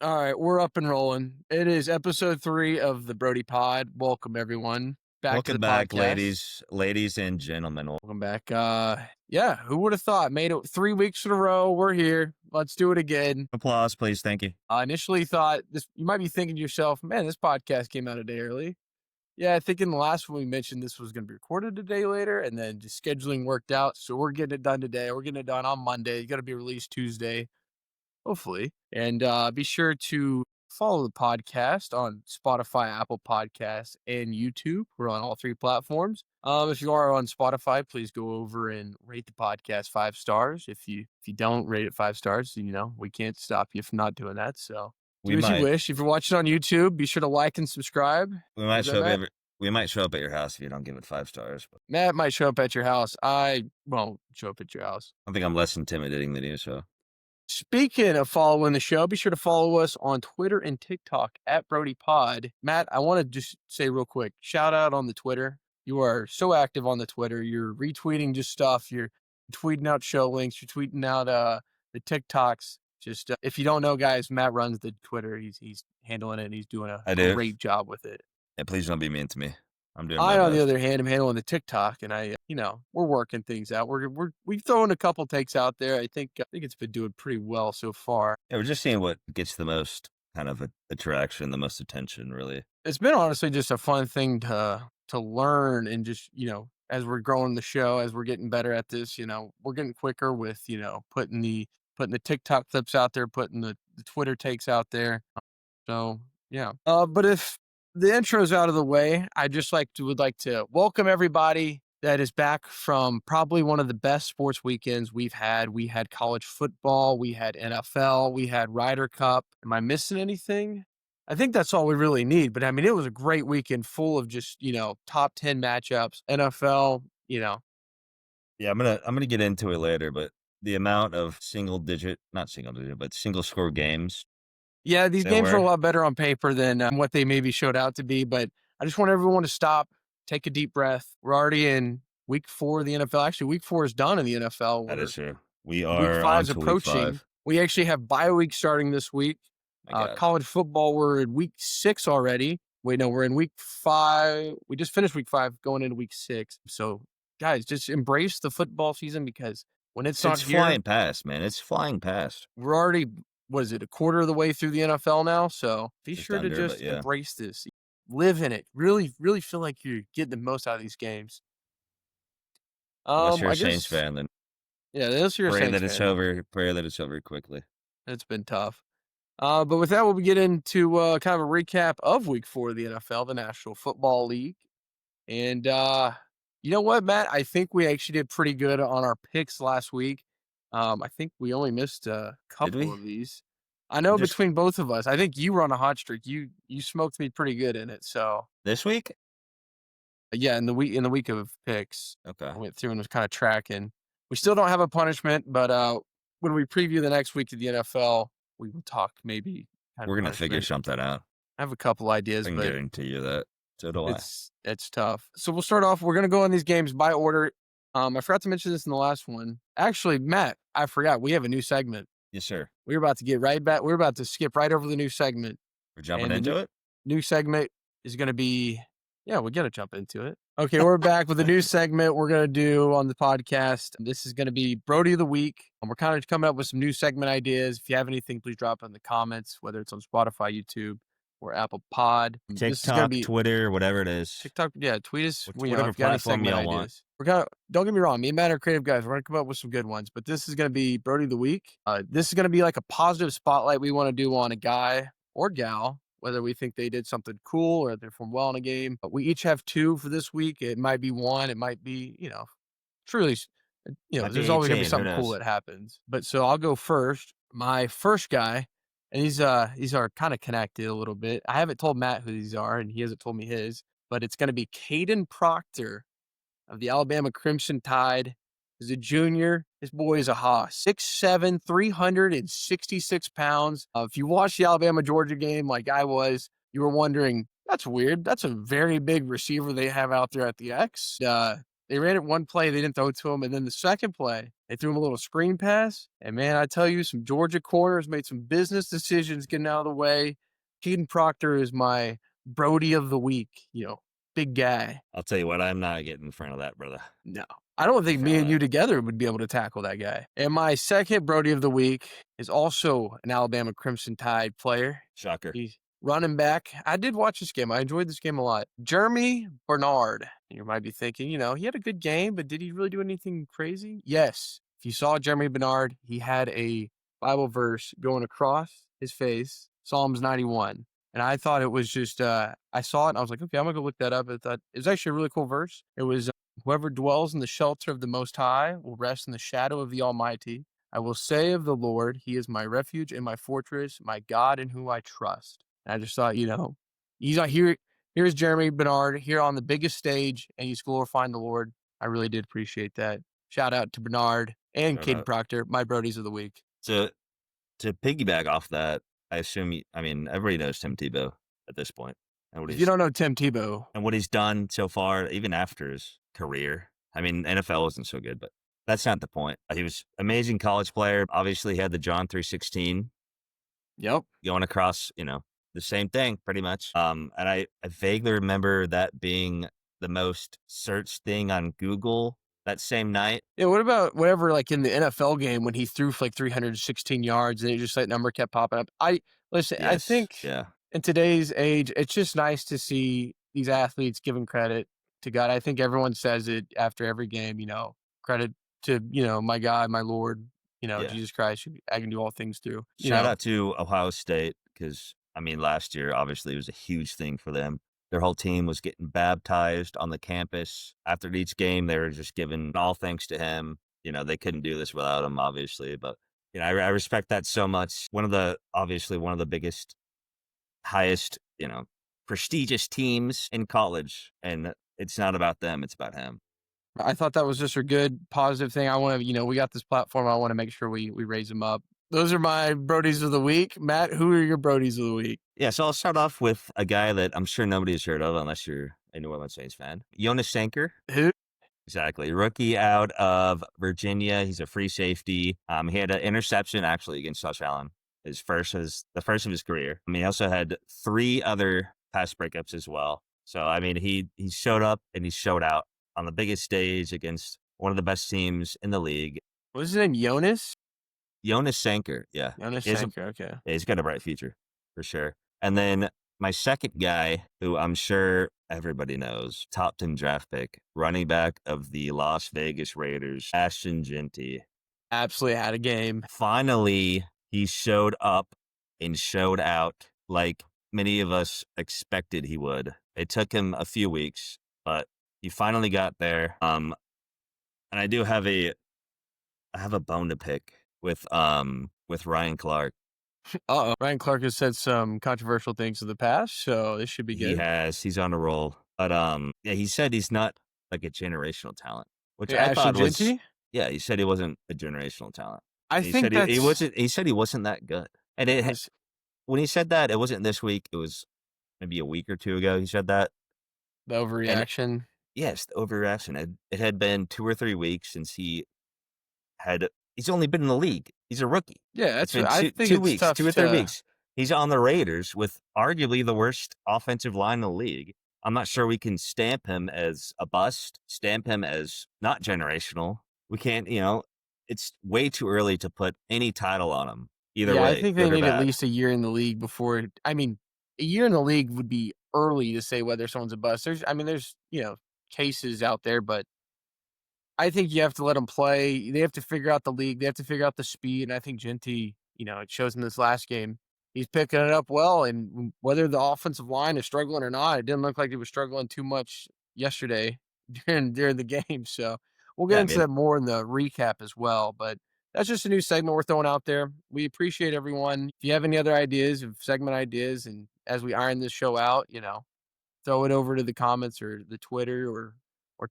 All right, we're up and rolling. It is episode 3 of the Brodie Pod. Welcome everyone back to Welcome the back, podcast. ladies and gentlemen. Welcome back. Yeah, who would have thought? Made it 3 weeks in a row. We're here. Let's do it again. Applause, please. Thank you. I initially thought this. You might be thinking to yourself, "Man, this podcast came out a day early." Yeah, I think in the last one we mentioned this was going to be recorded a day later, and then just scheduling worked out. So we're getting it done today. We're getting it done on Monday. It's going to be released Tuesday. Hopefully. And be sure to follow the podcast on Spotify, Apple Podcasts, and YouTube. We're on all 3 platforms. If you are on Spotify, please go over and rate the podcast 5 stars. If you don't rate it 5 stars, we can't stop you from not doing that. So do as you wish. If you're watching on YouTube, be sure to like and subscribe. We might show up at your house if you don't give it 5 stars. But Matt might show up at your house. I won't show up at your house. I think I'm less intimidating than you, so. Speaking of following the show, be sure to follow us on Twitter and TikTok at Brodie Pod. Matt, I want to just say real quick, shout out on the Twitter. You are so active on the Twitter. You're retweeting just stuff. You're tweeting out show links. You're tweeting out the TikToks. Just if you don't know, guys, Matt runs the Twitter. He's handling it. And he's doing a great job with it. Yeah, please don't be mean to me. I'm doing. On the other hand, I'm handling the TikTok, and we're working things out. We've thrown a couple takes out there. I think it's been doing pretty well so far. Yeah, we're just seeing what gets the most kind of attraction, the most attention, really. It's been honestly just a fun thing to learn, and just as we're growing the show, as we're getting better at this, we're getting quicker with putting the TikTok clips out there, putting the Twitter takes out there. So yeah. But if the intro's out of the way, I just would like to welcome everybody that is back from probably one of the best sports weekends we've had. We had college football, we had NFL, we had Ryder Cup. Am I missing anything? I think that's all we really need. But I mean, it was a great weekend full of just top 10 matchups. NFL. Yeah, I'm gonna get into it later, but the amount of single score games. Yeah, these games are a lot better on paper than what they maybe showed out to be. But I just want everyone to stop, take a deep breath. We're already in week 4 of the NFL. Actually, week 4 is done in the NFL. That is true. We are week 5 is approaching. We actually have bye week starting this week. College football, we're in week 6 already. Wait, no, we're in week 5. We just finished week 5, going into week 6. So, guys, just embrace the football season, because when it's not here, flying past, man. It's flying past. We're already, a quarter of the way through the NFL now? So be sure to just embrace this. Live in it. Really, really feel like you're getting the most out of these games. Unless you're a Saints fan, then unless you're a Saints fan. Pray that it's over quickly. It's been tough. But with that, we'll get into kind of a recap of week 4 of the NFL, the National Football League. And you know what, Matt? I think we actually did pretty good on our picks last week. I think we only missed a couple of these. I know between both of us, I think you were on a hot streak. You smoked me pretty good in it. So this week, yeah, in the week of picks, okay, I went through and was kind of tracking. We still don't have a punishment, but when we preview the next week of the NFL, we will talk maybe. We're gonna figure something out. I have a couple ideas, I can guarantee you that. So do I. It's tough. So we'll start off. We're gonna go on these games by order. I forgot to mention this in the last one. Actually, Matt, I forgot. We have a new segment. Yes, sir. We're about to get right back. We're about to skip right over the new segment. We're jumping into it? New segment is going to be, we're going to jump into it. Okay, we're back with a new segment we're going to do on the podcast. This is going to be Brodie of the Week. We're kind of coming up with some new segment ideas. If you have anything, please drop it in the comments, whether it's on Spotify, YouTube, or Apple Pod. TikTok, Twitter, whatever it is. TikTok, tweet us. Whatever platform y'all want. Don't get me wrong, me and Matt are creative guys. We're going to come up with some good ones, but this is going to be Brodie of the Week. This is going to be like a positive spotlight we want to do on a guy or gal, whether we think they did something cool or they performed well in a game. But we each have 2 for this week. It might be 1. It might be, truly, there's always going to be something cool that happens. But so I'll go first. My first guy, and these are kind of connected a little bit. I haven't told Matt who these are, and he hasn't told me his, but it's going to be Caden Proctor of the Alabama Crimson Tide. He's a junior. This boy is a hoss. 6'7", 366 pounds. If you watched the Alabama-Georgia game like I was, you were wondering, that's weird. That's a very big receiver they have out there at the X. They ran it one play, they didn't throw it to him, and then the second play, they threw him a little screen pass, and man, I tell you, some Georgia corners made some business decisions getting out of the way. Caden Proctor is my Brodie of the week, big guy. I'll tell you what, I'm not getting in front of that, brother. No, I don't In think front me of and you that. together would be able to tackle that guy. And my second Brodie of the week is also an Alabama Crimson Tide player. Shocker. He's running back. I did watch this game. I enjoyed this game a lot. Jeremy Bernard. You might be thinking, he had a good game, but did he really do anything crazy? Yes. If you saw Jeremy Bernard, he had a Bible verse going across his face, Psalms 91. And I thought it was just, I saw it and I was like, okay, I'm going to go look that up. I thought it was actually a really cool verse. It was, whoever dwells in the shelter of the Most High will rest in the shadow of the Almighty. I will say of the Lord, he is my refuge and my fortress, my God in whom I trust. And I just thought, he's not here. Here's Jeremy Bernard here on the biggest stage, and he's glorifying the Lord. I really did appreciate that. Shout out to Bernard and Shout Caden out. Proctor, my Brodies of the week. To piggyback off that, I assume everybody knows Tim Tebow at this point, and If you don't know Tim Tebow, what he's done so far, even after his career. NFL wasn't so good, but that's not the point. He was amazing college player. Obviously, he had the John 3:16 yep. going across, the same thing pretty much. And I vaguely remember that being the most searched thing on Google that same night. Yeah, what about whatever, like in the NFL game when he threw for like 316 yards and it just that number kept popping up? I Yes. think Yeah. in today's age, it's just nice to see these athletes giving credit to God. I think everyone says it after every game, credit to, my God, my Lord, Yeah. Jesus Christ, I can do all things through. Shout out to Ohio State because, last year, obviously, it was a huge thing for them. Their whole team was getting baptized on the campus. After each game, they were just giving all thanks to him. They couldn't do this without him, obviously. But, I respect that so much. One of the biggest, highest, prestigious teams in college. And it's not about them, it's about him. I thought that was just a good positive thing. I want to, we got this platform. I want to make sure we raise them up. Those are my Brodies of the week. Matt, who are your Brodies of the week? Yeah, so I'll start off with a guy that I'm sure nobody's heard of unless you're a New Orleans Saints fan. Jonas Sanker. Who? Exactly. Rookie out of Virginia. He's a free safety. He had an interception actually against Josh Allen. The first of his career. He also had 3 other pass breakups as well. So he showed up and he showed out on the biggest stage against one of the best teams in the league. What was his name? Jonas Sanker. Yeah. Sanker. Okay. Yeah, he's got a bright future for sure. And then my second guy, who I'm sure everybody knows, top 10 draft pick, running back of the Las Vegas Raiders, Ashton Genty. Absolutely had a game. Finally, he showed up and showed out like many of us expected he would. It took him a few weeks, but he finally got there. And I have a bone to pick with Ryan Clark. Ryan Clark has said some controversial things in the past, so this should be good. He's on a roll. But he said he's not like a generational talent, which Yeah, I thought was Genty? yeah, he said he wasn't a generational talent. I He think said that's he wasn't he said he wasn't that good. And when he said that, it wasn't this week, it was maybe a week or 2 ago he said that. the overreaction. Yes, the overreaction. It had been 2 or 3 weeks since he's only been in the league. He's a rookie. Yeah, It's that's been what I think. 2 It's weeks, tough 2 or 3 to. weeks. He's on the Raiders with arguably the worst offensive line in the league. I'm not sure we can stamp him as a bust, stamp him as not generational. We can't, it's way too early to put any title on him. Either way, I think they good or need at bad. least a year in the league before. A year in the league would be early to say whether someone's a bust. There's cases out there, but I think you have to let them play. They have to figure out the league. They have to figure out the speed. And I think Genty, it shows in this last game. He's picking it up well. And whether the offensive line is struggling or not, it didn't look like it was struggling too much yesterday during the game. So we'll get Yeah, into that more in the recap as well. But that's just a new segment we're throwing out there. We appreciate everyone. If you have any other ideas of segment ideas, and as we iron this show out, throw it over to the comments or the Twitter or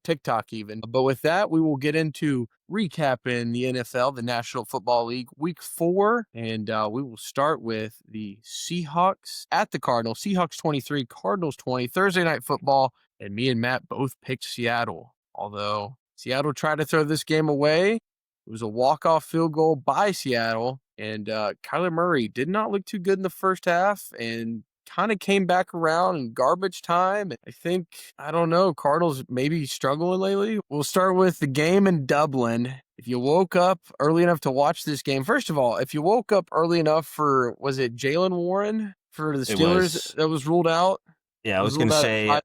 TikTok even. But with that, we will get into recapping the NFL, the National Football League, Week 4, and we will start with the Seahawks at the Cardinals. Seahawks 23, Cardinals 20, Thursday Night Football, and me and Matt both picked Seattle although Seattle tried to throw this game away. It was a walk-off field goal by Seattle, and Kyler Murray did not look too good in the first half and kind of came back around in garbage time. I think, I don't know, Cardinals maybe struggling lately. We'll start with the game in Dublin. If you woke up early enough to watch this game, first of all, if you woke up early enough for, was it Jalen Warren for the Steelers that was ruled out? Yeah, I was going to say I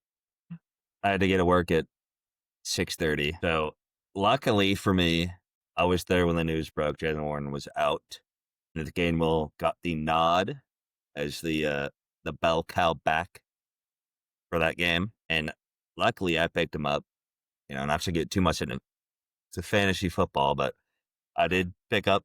had to get to work at 6:30. So luckily for me, I was there when the news broke. Jalen Warren was out. And the Gainwell got the nod as the bell cow back for that game. And luckily I picked him up, not to get too much into fantasy football, but I did pick up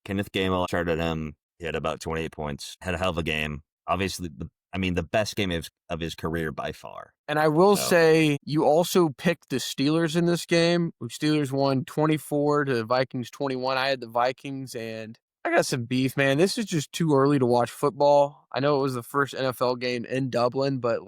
Kenneth Gainwell. Started him. He had about 28 points. Had a hell of a game. Obviously, the best game of his career by far. And I will say, you also picked the Steelers in this game. Steelers won 24 to Vikings 21. I had the Vikings, and I got some beef, man. This is just too early to watch football. I know it was the first NFL game in Dublin, but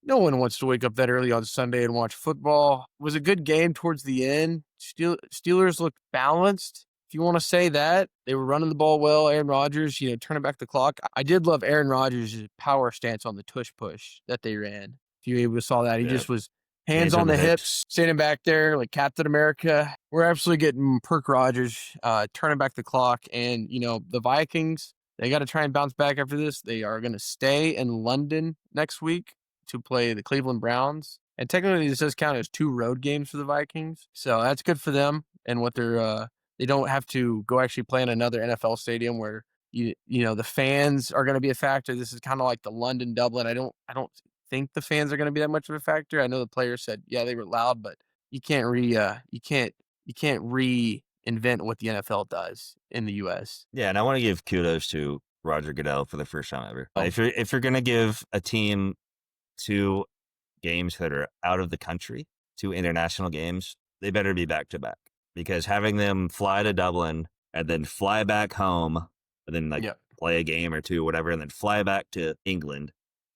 no one wants to wake up that early on Sunday and watch football. It was a good game towards the end. Steelers looked balanced, if you want to say that. They were running the ball well. Aaron Rodgers, turning back the clock. I did love Aaron Rodgers' power stance on the tush push that they ran. If you able to saw that, he just was hands on the hips, standing back there like Captain America. We're absolutely getting Perk Rodgers turning back the clock. And, the Vikings, they got to try and bounce back after this. They are going to stay in London next week to play the Cleveland Browns. And technically this does count as 2 road games for the Vikings. So that's good for them. And what they don't have to go actually play in another NFL stadium where, the fans are going to be a factor. This is kind of like the London Dublin. I don't think the fans are going to be that much of a factor. I know the players said, yeah, they were loud, but you can't reinvent what the NFL does in the US. Yeah, and I want to give kudos to Roger Goodell for the first time ever. If you're going to give a team 2 games that are out of the country, 2 international games, they better be back to back, because having them fly to Dublin and then fly back home and then play a game or 2, whatever, and then fly back to England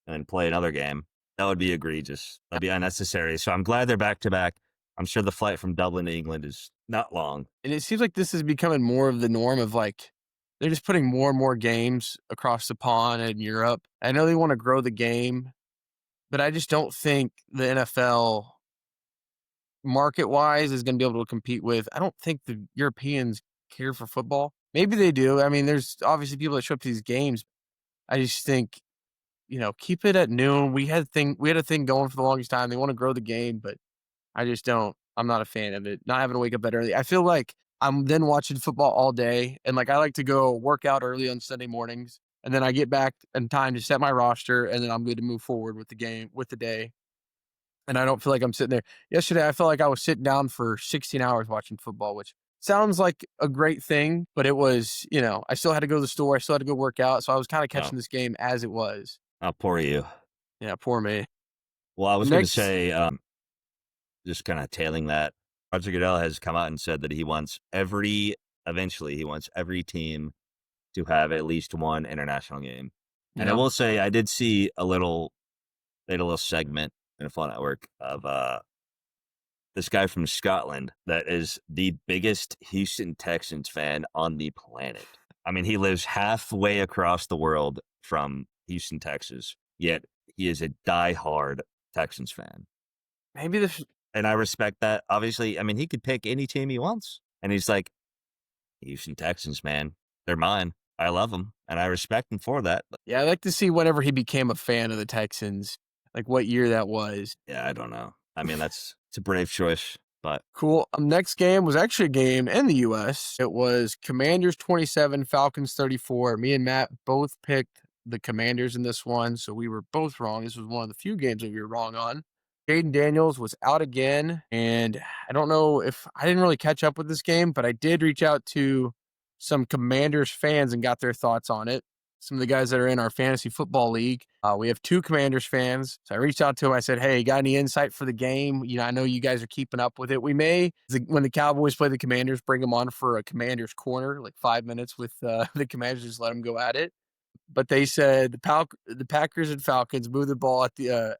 and then play another game, that would be egregious. That'd be unnecessary. So I'm glad they're back to back. I'm sure the flight from Dublin to England is not long. And it seems like this is becoming more of the norm of they're just putting more and more games across the pond in Europe. I know they want to grow the game, but I just don't think the NFL market-wise is going to be able to compete with. I don't think the Europeans care for football. Maybe they do. I mean, there's obviously people that show up to these games. I just think, keep it at noon. We had a thing going for the longest time. They want to grow the game, but I just don't. I'm not a fan of it. Not having to wake up that early. I feel like I'm then watching football all day, and I like to go work out early on Sunday mornings, and then I get back in time to set my roster, and then I'm good to move forward with the day. And I don't feel like I'm sitting there. Yesterday, I felt like I was sitting down for 16 hours watching football, which sounds like a great thing, but it was, I still had to go to the store. I still had to go work out. So I was kind of catching this game as it was. Oh, poor you. Yeah, poor me. Well, I was going to say, just kind of tailing that, Roger Goodell has come out and said that eventually he wants every team to have at least 1 international game. And I will say, I did see they had a little segment in a Fall Network of this guy from Scotland that is the biggest Houston Texans fan on the planet. I mean, he lives halfway across the world from Houston, Texas, yet he is a diehard Texans fan. And I respect that. Obviously, I mean, he could pick any team he wants. And he's like, Houston Texans, man, they're mine. I love them, and I respect him for that. Yeah, I'd like to see whenever he became a fan of the Texans, what year that was. Yeah, I don't know. I mean, it's a brave choice, but cool. Next game was actually a game in the U.S. It was Commanders 27, Falcons 34. Me and Matt both picked the Commanders in this one, so we were both wrong. This was one of the few games that we were wrong on. Jaden Daniels was out again, and I don't know if I didn't really catch up with this game, but I did reach out to some Commanders fans and got their thoughts on it. Some of the guys that are in our fantasy football league. We have 2 Commanders fans. So I reached out to them. I said, hey, got any insight for the game? I know you guys are keeping up with it. We may, when the Cowboys play the Commanders, bring them on for a Commanders corner, 5 minutes with the Commanders, just let them go at it. But they said the Packers and Falcons move the ball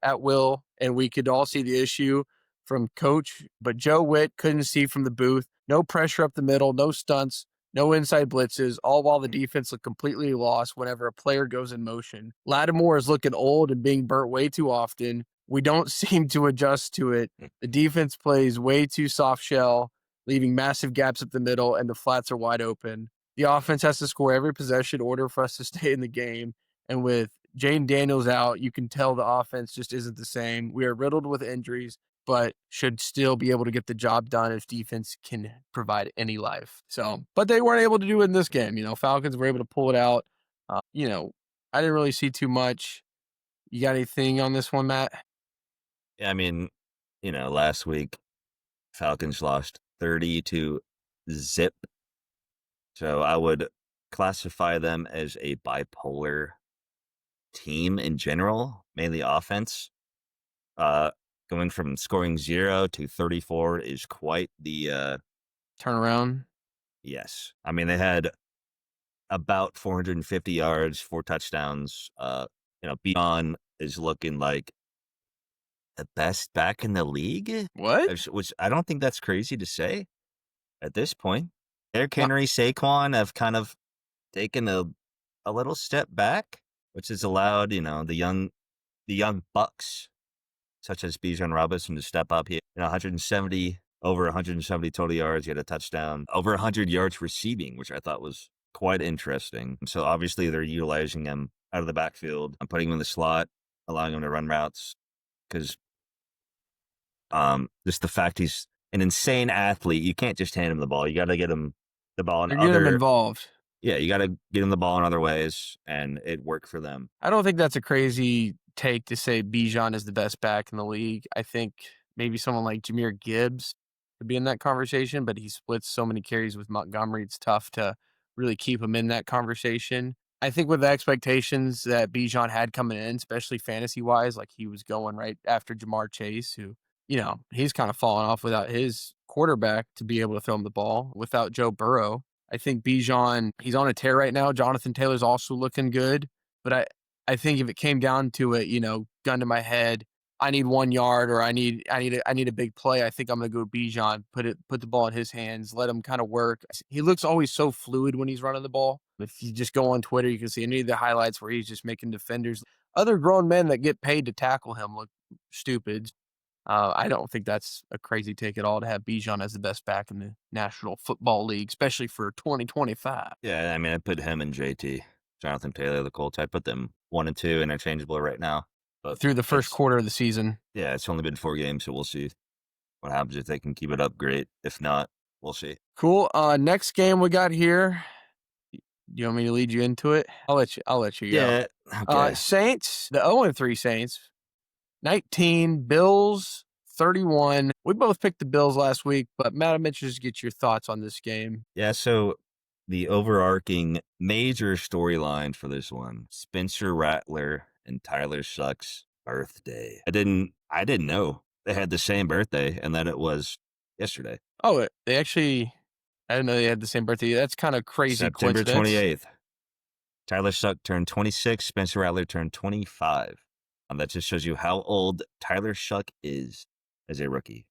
at will, and we could all see the issue from coach, but Joe Witt couldn't see from the booth. No pressure up the middle, no stunts, no inside blitzes, all while the defense looked completely lost whenever a player goes in motion. Lattimore is looking old and being burnt way too often. We don't seem to adjust to it. The defense plays way too soft shell, leaving massive gaps up the middle, and the flats are wide open. The offense has to score every possession in order for us to stay in the game. And with Jane Daniels out, you can tell the offense just isn't the same. We are riddled with injuries, but should still be able to get the job done if defense can provide any life. So, but they weren't able to do it in this game. Falcons were able to pull it out. I didn't really see too much. You got anything on this one, Matt? Yeah, I mean, last week Falcons lost 30-0. So I would classify them as a bipolar team in general, mainly offense. Going from scoring 0 to 34 is quite the turnaround. Yes. I mean, they had about 450 yards, 4 touchdowns. Bijan is looking like the best back in the league. What? Which I don't think that's crazy to say at this point. Derrick Henry, Saquon have kind of taken a little step back, which has allowed, the young Bucs, such as Bijan Robinson, to step up here. 170 total yards. He had a touchdown, over 100 yards receiving, which I thought was quite interesting. So obviously they're utilizing him out of the backfield and putting him in the slot, allowing him to run routes. Because just the fact he's an insane athlete, you can't just hand him the ball. You got to get him the ball in Get him involved. Yeah, you got to get him the ball in other ways, and it worked for them. I don't think that's a crazy take to say Bijan is the best back in the league. I think maybe someone like Jahmyr Gibbs could be in that conversation, but he splits so many carries with Montgomery, it's tough to really keep him in that conversation. I think with the expectations that Bijan had coming in, especially fantasy-wise, like he was going right after Jamar Chase, who, he's kind of fallen off without his quarterback to be able to throw him the ball, without Joe Burrow. I think Bijan, he's on a tear right now. Jonathan Taylor's also looking good, but I think if it came down to it, gun to my head, I need 1 yard or I need a big play, I think I'm going to go Bijan, put the ball in his hands, let him kind of work. He looks always so fluid when he's running the ball. If you just go on Twitter, you can see any of the highlights where he's just making defenders, other grown men that get paid to tackle him, look stupid. I don't think that's a crazy take at all to have Bijan as the best back in the National Football League, especially for 2025. Yeah, I mean, I put him and JT, Jonathan Taylor, the Colts. I put them 1 and 2 interchangeable right now. But through the first quarter of the season. Yeah, it's only been 4 games, so we'll see what happens. If they can keep it up, great. If not, we'll see. Cool. Next game we got here. You want me to lead you into it? I'll let you go. Yeah. Okay. Saints, the 0-3 Saints, 19, Bills, 31. We both picked the Bills last week, but Matt, I'm interested to get your thoughts on this game. Yeah, so the overarching major storyline for this one, Spencer Rattler and Tyler Shuck's birthday. I didn't know they had the same birthday and that it was yesterday. Oh, they actually, I didn't know they had the same birthday. That's kind of crazy. September 28th. Tyler Shuck turned 26. Spencer Rattler turned 25. That just shows you how old Tyler Shuck is as a rookie.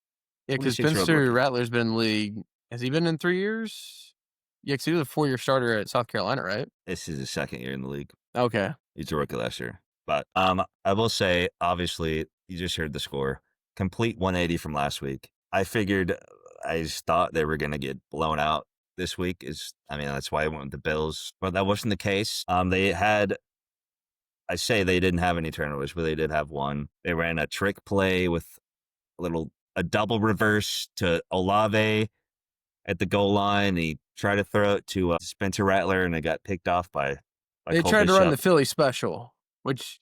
Yeah, because Spencer Rattler's been in the league. Has he been in 3 years? Yeah, because he was a 4-year starter at South Carolina, right? This is his 2nd year in the league. Okay. He's a rookie last year. But I will say, obviously, you just heard the score. Complete 180 from last week. I just thought they were going to get blown out this week. That's why I went with the Bills. But that wasn't the case. I say they didn't have any turnovers, but they did have one. They ran a trick play with a double reverse to Olave at the goal line. He tried to throw it to Spencer Rattler, and it got picked off by They Cole tried to run Bishop. the Philly special, which...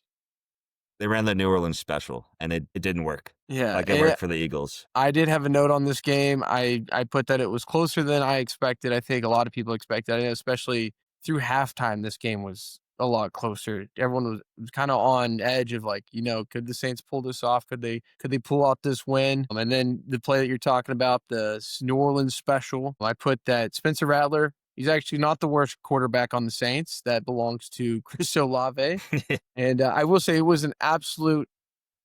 They ran the New Orleans special, and it didn't work. Yeah. It worked for the Eagles. I did have a note on this game. I put that it was closer than I expected. I think a lot of people expected, especially through halftime, this game was a lot closer. Everyone was kind of on edge of could the Saints pull this off? Could they pull out this win? And then the play that you're talking about, the New Orleans special, I put that Spencer Rattler, he's actually not the worst quarterback on the Saints. That belongs to Chris Olave. And I will say it was an absolute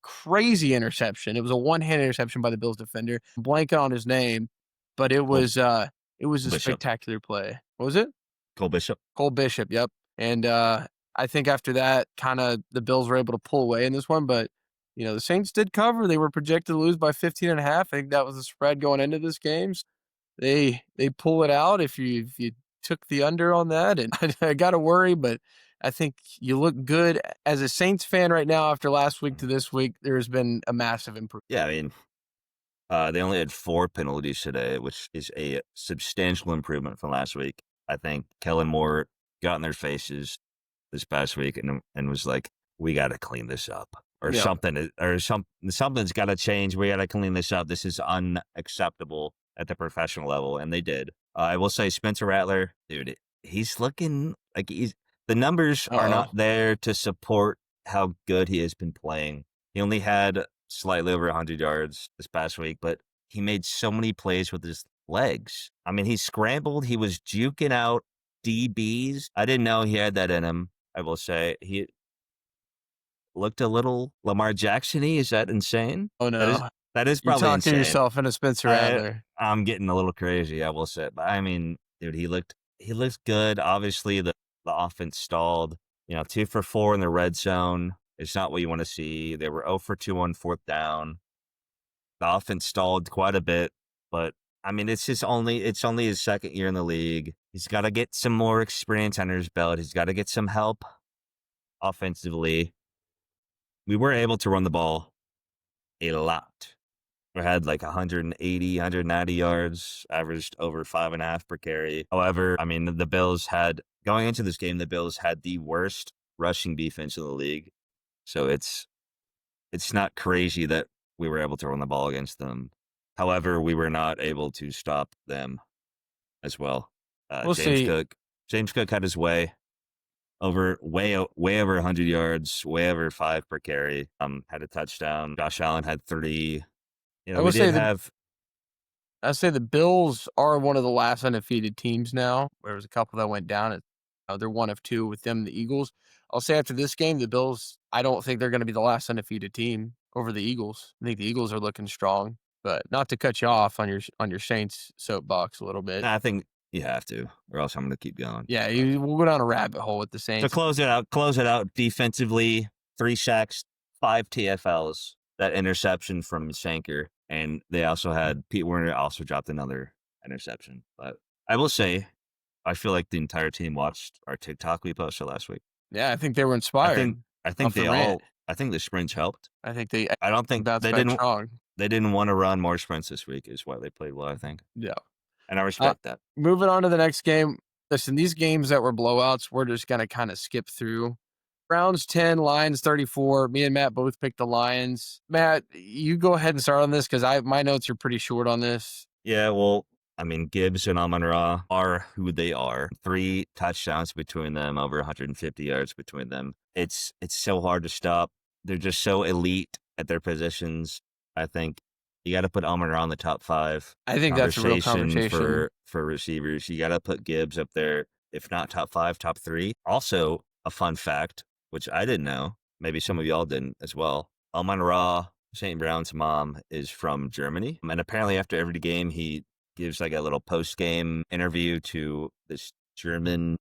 crazy interception. It was a one-hand interception by the Bills defender. Blanket on his name, but it Cole was a Bishop. spectacular play. What was it? Cole Bishop. Cole Bishop, yep. And I think after that, kind of the Bills were able to pull away in this one, but the Saints did cover. They were projected to lose by 15.5. I think that was the spread going into this game. They pull it out if you took the under on that, and I got to worry, but I think you look good as a Saints fan right now after last week to this week. There's been a massive improvement. Yeah, I mean, they only had 4 penalties today, which is a substantial improvement from last week. I think Kellen Moore got in their faces this past week and was like, "We got to clean this up," or something, or something's got to change. We got to clean this up. This is unacceptable at the professional level, and they did. I will say, Spencer Rattler, dude, he's looking like the numbers are not there to support how good he has been playing. He only had slightly over 100 yards this past week, but he made so many plays with his legs. I mean, he scrambled. He was juking out DBs. I didn't know he had that in him. I will say he looked a little Lamar Jackson-y. Is that insane? Oh no, that is you're probably talking insane. yourself into Spencer Rattler. I'm getting a little crazy, I will say. But I mean, dude, he looked good. Obviously, the offense stalled. 2 for 4 in the red zone. It's not what you want to see. They were 0 for 2 on 4th down. The offense stalled quite a bit, but I mean, it's only his second year in the league. He's got to get some more experience under his belt. He's got to get some help offensively. We were able to run the ball a lot. We had like 180, 190 yards, averaged over 5.5 per carry. However, I mean, the Bills going into this game, the Bills had the worst rushing defense in the league. So it's not crazy that we were able to run the ball against them. However, we were not able to stop them as well. James Cook had his way over way over 100 yards, way over 5 per carry. Had a touchdown. Josh Allen had 3. I'd say the Bills are one of the last undefeated teams now. There was a couple that went down. They're one of 2 with them and the Eagles. I'll say after this game, the Bills, I don't think they're going to be the last undefeated team over the Eagles. I think the Eagles are looking strong, but not to cut you off on your Saints soapbox a little bit. I think you have to, or else I'm going to keep going. Yeah, we'll go down a rabbit hole with the Saints. So close it out defensively. 3 sacks, 5 TFLs. That interception from Shanker, and they also had Pete Werner also dropped another interception. But I will say, I feel like the entire team watched our TikTok we posted last week. Yeah, I think they were inspired. I think the sprints helped. I don't think they didn't want to run more sprints this week is why they played well, I think. Yeah. And I respect that. Moving on to the next game. Listen, these games that were blowouts, we're just going to kind of skip through. Browns 10, Lions 34. Me and Matt both picked the Lions. Matt, you go ahead and start on this because my notes are pretty short on this. Yeah, well, I mean, Gibbs and Amon-Ra are who they are. 3 touchdowns between them, over 150 yards between them. It's so hard to stop. They're just so elite at their positions. I think you got to put Amon-Ra in the top 5. I think that's a real conversation for receivers. You got to put Gibbs up there, if not top 5, top 3. Also, a fun fact, which I didn't know, maybe some of y'all didn't as well. Amon-Ra, St. Brown's mom, is from Germany, and apparently after every game he gives like a little post-game interview to this German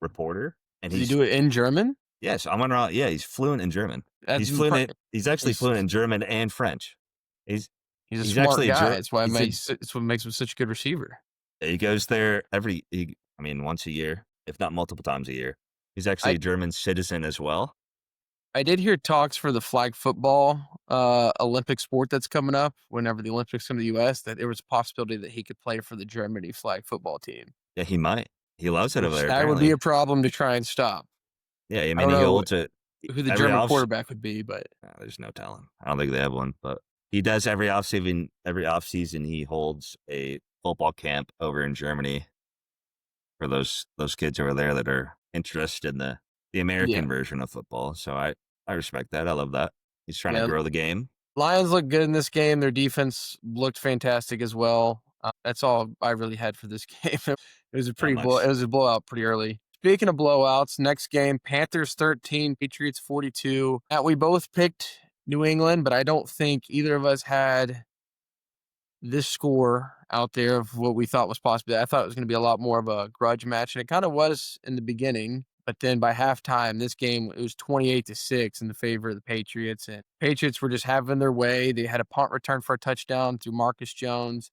reporter. And Does he do it in German? Yes, Amon-Ra. Yeah, he's fluent in German. He's actually fluent in German and French. He's a smart guy. That's why it's what makes him such a good receiver. He goes there once a year, if not multiple times a year. He's actually a German citizen as well. I did hear talks for the flag football Olympic sport that's coming up whenever the Olympics come to the U.S., that there was a possibility that he could play for the Germany flag football team. Yeah, he might. He loves it over there. That would be a problem to try and stop. Yeah, I mean, he holds it. Who the German quarterback would be, but there's no telling. I don't think they have one, but he does every offseason. Every offseason, he holds a football camp over in Germany for those kids over there that are interested in the American version of football. So I respect that. I love that. He's trying to grow the game. Lions look good in this game. Their defense looked fantastic as well. That's all I really had for this game. It was a blowout pretty early. Speaking of blowouts, next game, Panthers 13, Patriots 42. Matt, we both picked New England, but I don't think either of us had this score out there of what we thought was possible. I thought it was going to be a lot more of a grudge match, and it kind of was in the beginning. But then by halftime, this game, it was 28-6 in the favor of the Patriots. And Patriots were just having their way. They had a punt return for a touchdown through Marcus Jones.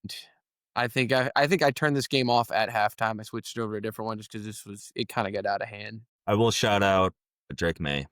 I think I turned this game off at halftime. I switched it over to a different one just because it kind of got out of hand. I will shout out Drake May.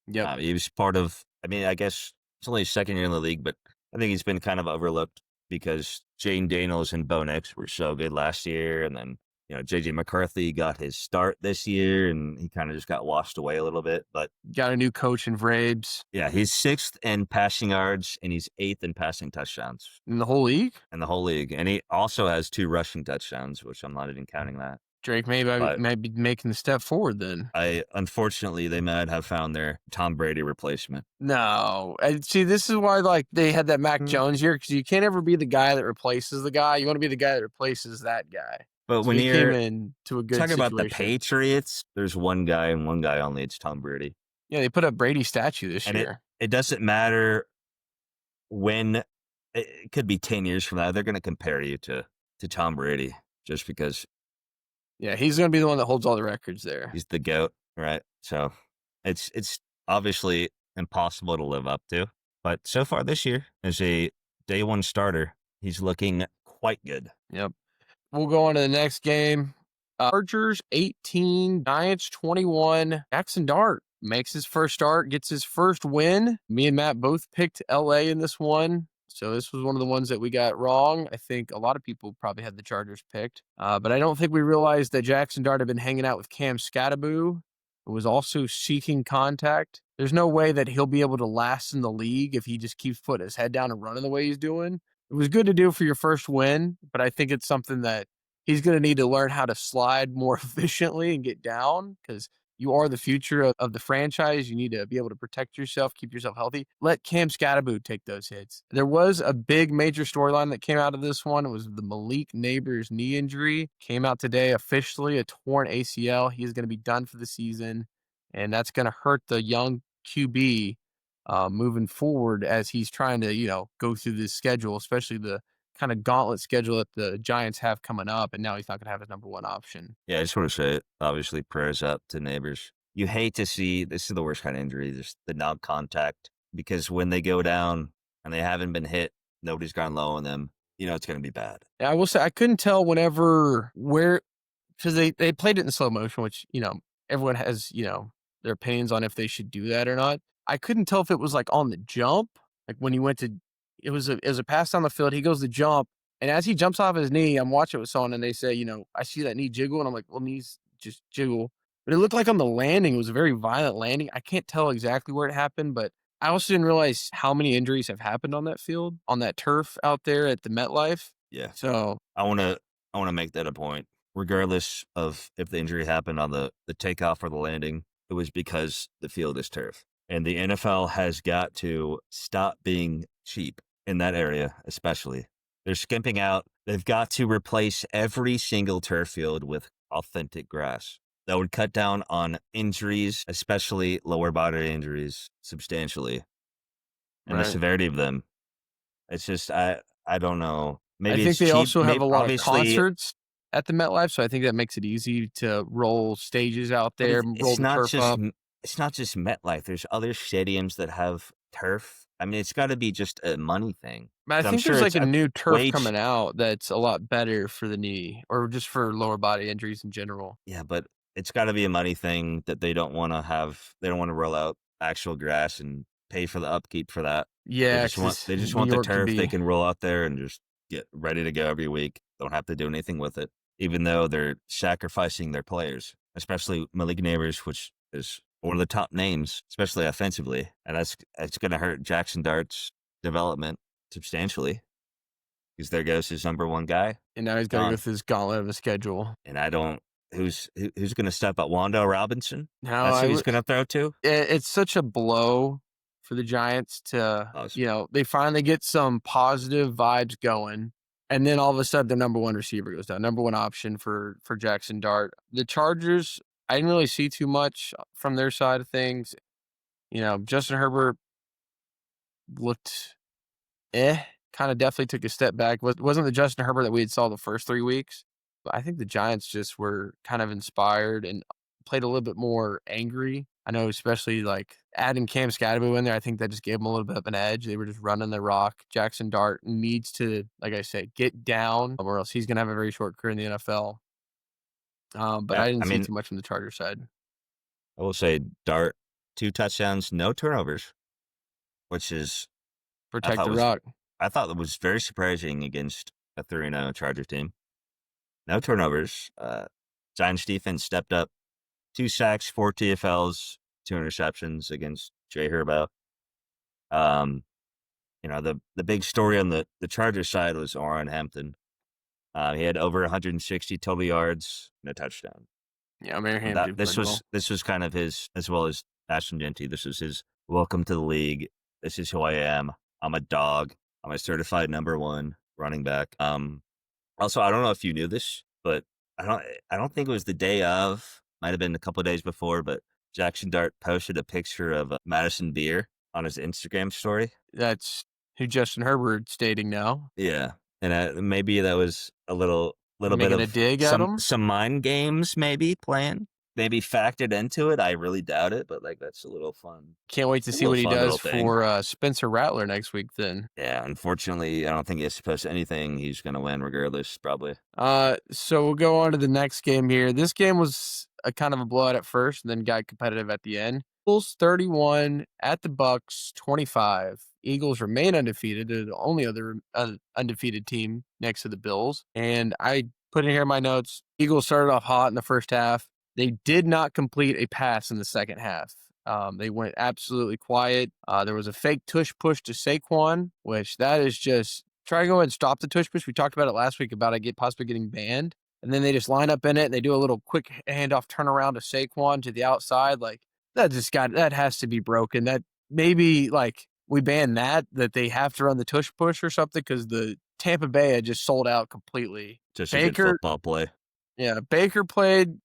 Yep. He was part of, I mean, I guess it's only his second year in the league, but I think he's been kind of overlooked because Jane Daniels and Bo Nix were so good last year. And then, JJ McCarthy got his start this year and he kind of just got washed away a little bit. But Got a new coach in Vrabes yeah, he's 6th in passing yards and he's 8th in passing touchdowns in the whole league. in the whole league. And he also has 2 rushing touchdowns, which I'm not even counting that. Drake may be making the step forward then. Unfortunately, they might have found their Tom Brady replacement. No. See, this is why they had that Mac Jones year, because you can't ever be the guy that replaces the guy. You want to be the guy that replaces that guy. But So when he you're came into a good talking situation. about the Patriots, there's one guy and one guy only. It's Tom Brady. Yeah, they put up Brady statue this And year. it doesn't matter when, it could be 10 years from now, they're going to compare you to Tom Brady just because Yeah, he's going to be the one that holds all the records there. he's the GOAT, right? So it's obviously impossible to live up to. But so far this year, as a day one starter, he's looking quite good. Yep. We'll go on to the next game. Chargers 18, Giants 21. Jackson Dart makes his first start, gets his first win. Me and Matt both picked LA in this one. So this was one of the ones that we got wrong. I think a lot of people probably had the Chargers picked. But I don't think we realized that Jackson Dart had been hanging out with Cam Scattaboo, who was also seeking contact. There's no way that he'll be able to last in the league if he just keeps putting his head down and running the way he's doing. It was good to do for your first win, but I think it's something that he's going to need to learn how to slide more efficiently and get down, because you are the future of the franchise. You need to be able to protect yourself, keep yourself healthy. Let Cam Scattaboo take those hits. There was a big major storyline that came out of this one. It was the Malik Neighbors knee injury. Came out today officially, a torn ACL. He is going to be done for the season, and that's going to hurt the young QB moving forward as he's trying to, go through this schedule, especially the kind of gauntlet schedule that the Giants have coming up, and now he's not going to have his number one option. Yeah, I just want to say it. Obviously, prayers up to Neighbors. You hate to see, this is the worst kind of injury, just the non-contact, because when they go down and they haven't been hit, nobody's gone low on them, it's going to be bad. And I will say I couldn't tell because they played it in slow motion, which, everyone has, their opinions on if they should do that or not. I couldn't tell if it was like on the jump, like when he went to, it was a pass down the field. He goes to jump, and as he jumps off his knee, I'm watching it with someone, and they say, I see that knee jiggle, and I'm like, well, knees just jiggle. But it looked like on the landing, it was a very violent landing. I can't tell exactly where it happened, but I also didn't realize how many injuries have happened on that field, on that turf out there at the MetLife. Yeah. So I want to make that a point. Regardless of if the injury happened on the takeoff or the landing, it was because the field is turf. And the NFL has got to stop being cheap in that area, especially. They're skimping out. They've got to replace every single turf field with authentic grass. That would cut down on injuries, especially lower body injuries, substantially. And the severity of them. It's just, I don't know. Maybe I think they cheap. also have a lot of Obviously, concerts at the MetLife, so I think that makes it easy to roll stages out but there, it's roll the not turf just up. it's not just MetLife. There's other stadiums that have turf. I mean, it's got to be just a money thing. But I So I'm think sure there's like it's a new turf way coming out that's a lot better for the knee, or just for lower body injuries in general. Yeah, but it's got to be a money thing that they don't want to have. They don't want to roll out actual grass and pay for the upkeep for that. Yeah, They just want the turf they can roll out there and just get ready to go every week. Don't have to do anything with it, even though they're sacrificing their players, especially Malik Neighbors, which is one of the top names, especially offensively, and that's going to hurt Jackson Dart's development substantially. Because there goes his number one guy, And now he's got to go through this gauntlet of a schedule. and I don't. Who's going to step up? Wando Robinson? No, That's who he's going to throw to. It's such a blow for the Giants to, they finally get some positive vibes going, and then all of a sudden their number one receiver goes down, number one option for Jackson Dart. The Chargers, I didn't really see too much from their side of things. Justin Herbert looked kind of definitely took a step back. Wasn't the Justin Herbert that we had saw the first 3 weeks, but I think the Giants just were kind of inspired and played a little bit more angry. I know, especially like adding Cam Scadaboo in there, I think that just gave them a little bit of an edge. They were just running the rock. Jackson Dart needs to, like I said, get down, or else he's going to have a very short career in the NFL. But Yeah, I I didn't see mean, too much from the Chargers side. I will say Dart, 2 touchdowns, no turnovers, which is I Protect thought the was rock. I thought that was very surprising against a 3-0 Chargers team. No turnovers. Giants defense stepped up. 2 sacks, 4 TFLs, 2 interceptions against Jay Herbo. The big story on the Chargers side was Orrin Hampton. He had over 160 total yards and a touchdown. Yeah, Mary That Hampton played well. this was kind of his, as well as Ashton Genty. This was his welcome to the league. This is who I am. I'm a dog. I'm a certified number 1 running back. Also, I don't know if you knew this, but I don't think it was the day of. Might have been a couple of days before, but Jackson Dart posted a picture of Madison Beer on his Instagram story. That's who Justin Herbert's dating now. Yeah, and maybe that was a little bit Making a of dig at him. some mind games, maybe playing, maybe factored into it. I really doubt it, but like that's a little fun. Can't wait to A see little what he fun little does thing. for Spencer Rattler next week then. Yeah, unfortunately, I don't think he's supposed to anything. He's going to win regardless, probably. So we'll go on to the next game here. This game was a kind of a blowout at first and then got competitive at the end. Eagles 31 at the Bucs 25. Eagles remain undefeated. They're the only other undefeated team next to the Bills. And I put in here my notes. Eagles started off hot in the first half. They did not complete a pass in the second half. They went absolutely quiet. There was a fake tush push to Saquon, which that is just try to go and stop the tush push. We talked about it last week about it possibly getting banned. And then they just line up in it and they do a little quick handoff turnaround to Saquon to the outside. Like that has to be broken. That maybe like we ban that they have to run the tush push or something because the Tampa Bay had just sold out completely. Just a good football play. Yeah, Baker played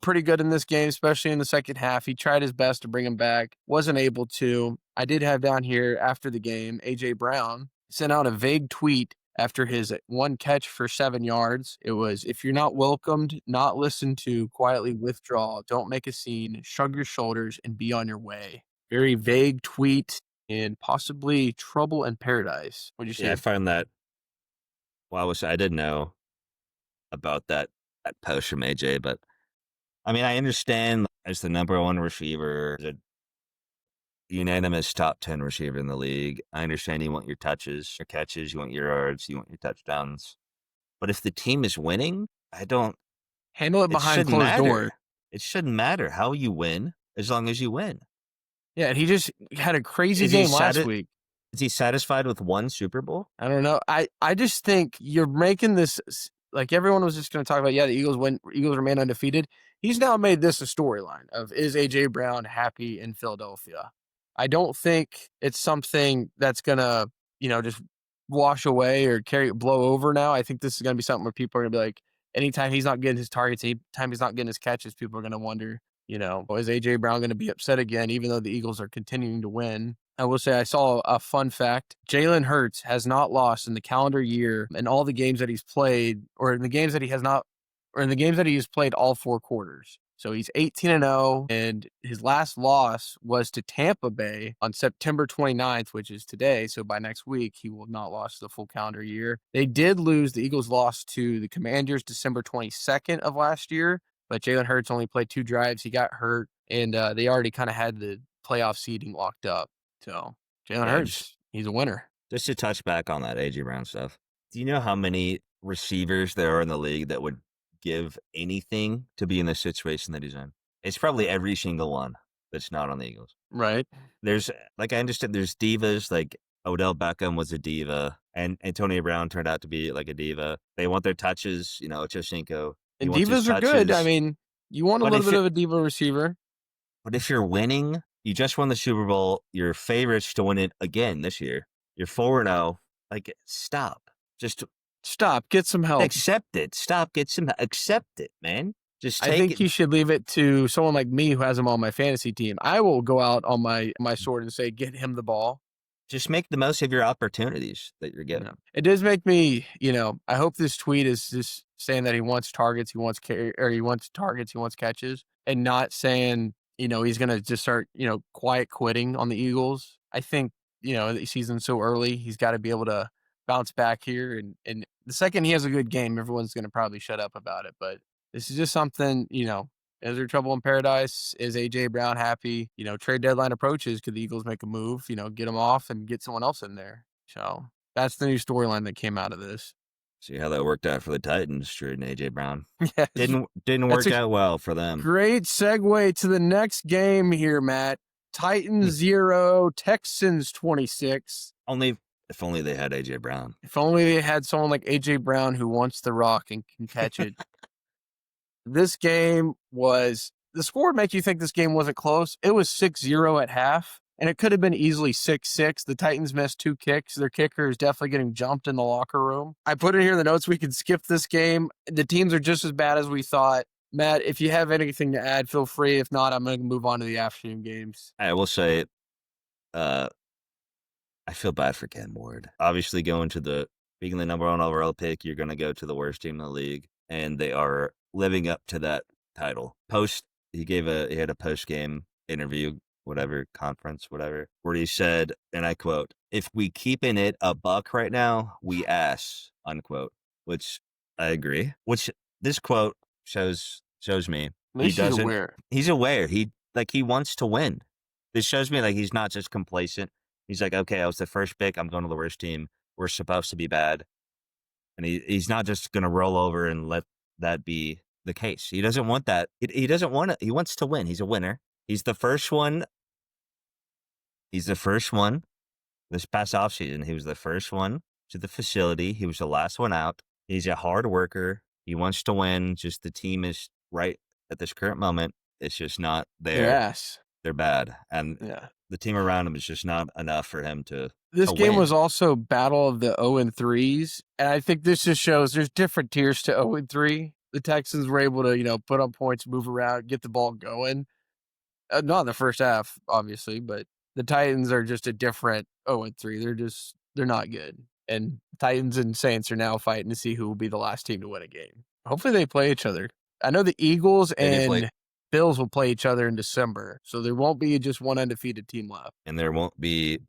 pretty good in this game, especially in the second half. He tried his best to bring him back, wasn't able to. I did have down here after the game, A.J. Brown sent out a vague tweet after his 1 catch for 7 yards. It was, if you're not welcomed, not listened to, quietly withdraw, don't make a scene, shrug your shoulders, and be on your way. Very vague tweet and possibly trouble in paradise. What'd you see? Yeah, I find that. Well, I didn't know about that post from AJ, but I mean, I understand as the number 1 receiver, a unanimous top 10 receiver in the league. I understand you want your touches, your catches, you want your yards, you want your touchdowns. But if the team is winning, I don't handle it behind closed door. It shouldn't matter how you win as long as you win. Yeah, and he just had a crazy game last week. Is he satisfied with 1 Super Bowl? I don't know. I just think you're making this like everyone was just going to talk about. Yeah, the Eagles remain undefeated. He's now made this a storyline of is AJ Brown happy in Philadelphia? I don't think it's something that's gonna just wash away or blow over. Now I think this is gonna be something where people are gonna be like, anytime he's not getting his targets, anytime he's not getting his catches, people are gonna wonder, is AJ Brown gonna be upset again? Even though the Eagles are continuing to win. I will say I saw a fun fact. Jalen Hurts has not lost in the calendar year in all the games that he's played, or in the games that he has not, or in the games that he has played all 4 quarters. So he's 18-0, and his last loss was to Tampa Bay on September 29th, which is today. So by next week, he will have not lost the full calendar year. They did lose. The Eagles lost to the Commanders December 22nd of last year, but Jalen Hurts only played 2 drives. He got hurt, and they already kind of had the playoff seeding locked up. So Jalen Hurts, he's a winner. Just to touch back on that AJ Brown stuff, do you know how many receivers there are in the league that would give anything to be in the situation that he's in? It's probably every single one that's not on the Eagles. Right. There's, like, I understand there's divas, like Odell Beckham was a diva, and Antonio Brown turned out to be like a diva. They want their touches, Ochocinco. And divas are good. I mean, you want a little bit of a diva receiver. But if you're winning, you just won the Super Bowl. You're favorites to win it again this year. You're 4-0. Like, stop. Just stop. Get some help. Accept it. Stop. Accept it, man. Just take I think you should leave it to someone like me who has him on my fantasy team. I will go out on my sword and say, get him the ball. just make the most of your opportunities that you're given. Yeah. It does make me, I hope this tweet is just saying that he wants targets, he wants targets, he wants catches, and not saying, he's going to just start, quiet quitting on the Eagles. I think, the season's so early, he's got to be able to bounce back here. And the second he has a good game, everyone's going to probably shut up about it. But this is just something, is there trouble in paradise? Is A.J. Brown happy? Trade deadline approaches. Could the Eagles make a move, get him off and get someone else in there? So that's the new storyline that came out of this. See how that worked out for the Titans, trading A.J. Brown. Yes. Didn't work out well for them. Great segue to the next game here, Matt. Titans 0, Texans 26. If only they had A.J. Brown. If only they had someone like A.J. Brown who wants the rock and can catch it. This game was – the score would make you think this game wasn't close. It was 6-0 at half, and it could have been easily 6-6. The Titans missed 2 kicks. Their kicker is definitely getting jumped in the locker room. I put it here in the notes. We can skip this game. The teams are just as bad as we thought. Matt, if you have anything to add, feel free. If not, I'm going to move on to the afternoon games. I will say I feel bad for Ken Ward. Obviously, being the number 1 overall pick, you're going to go to the worst team in the league, and they are living up to that title. He had a post-game interview, conference, where he said, and I quote, "If we keeping it a buck right now, we ass," unquote, which I agree. Which this quote shows me He's aware. He's aware. He wants to win. This shows me he's not just complacent. He's like, okay, I was the first pick. I'm going to the worst team. We're supposed to be bad. And he's not just going to roll over and let that be the case. He doesn't want that. He doesn't want it. He wants to win. He's a winner. He's the first one. This past offseason. He was the first one to the facility. He was the last one out. He's a hard worker. He wants to win. Just the team is right at this current moment. It's just not there. Yes. They're bad. And the team around him is just not enough for him to This game win. was also battle of the 0-3s. And I think this just shows there's different tiers to 0-3. The Texans were able to, put up points, move around, get the ball going. Not in the first half, obviously, but the Titans are just a different 0-3. They're not good. And Titans and Saints are now fighting to see who will be the last team to win a game. Hopefully they play each other. I know the Eagles and Bills will play each other in December, so there won't be just one undefeated team left. And there won't be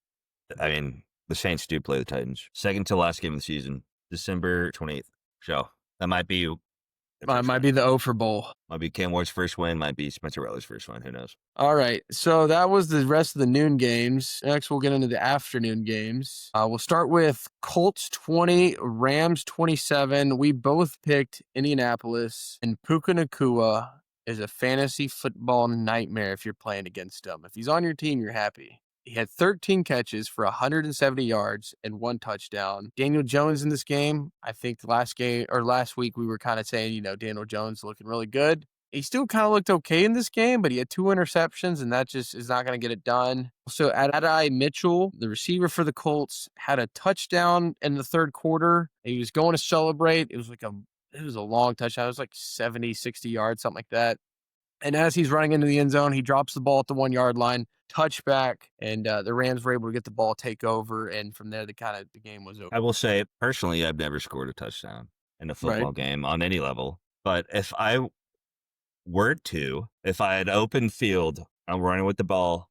– the Saints do play the Titans. Second to last game of the season, December 28th. So that might be – might be the Ophir Bowl. Might be Cam Ward's first win. Might be Spencer Rattler's first win. Who knows? All right. So that was the rest of the noon games. Next, we'll get into the afternoon games. We'll start with Colts 20, Rams 27. We both picked Indianapolis, and Puka Nacua is a fantasy football nightmare if you're playing against him. If he's on your team, you're happy. He had 13 catches for 170 yards and 1 touchdown. Daniel Jones in this game, I think last week we were kind of saying, Daniel Jones looking really good. He still kind of looked okay in this game, but he had 2 interceptions, and that just is not going to get it done. So Adai Mitchell, the receiver for the Colts, had a touchdown in the third quarter. He was going to celebrate. It was a long touchdown. It was like 70, 60 yards, something like that. And as he's running into the end zone, he drops the ball at the 1-yard line, touchback, and the Rams were able to get the ball, take over, and from there, the game was over. I will say, personally, I've never scored a touchdown in a football game on any level. But if I had open field, I'm running with the ball,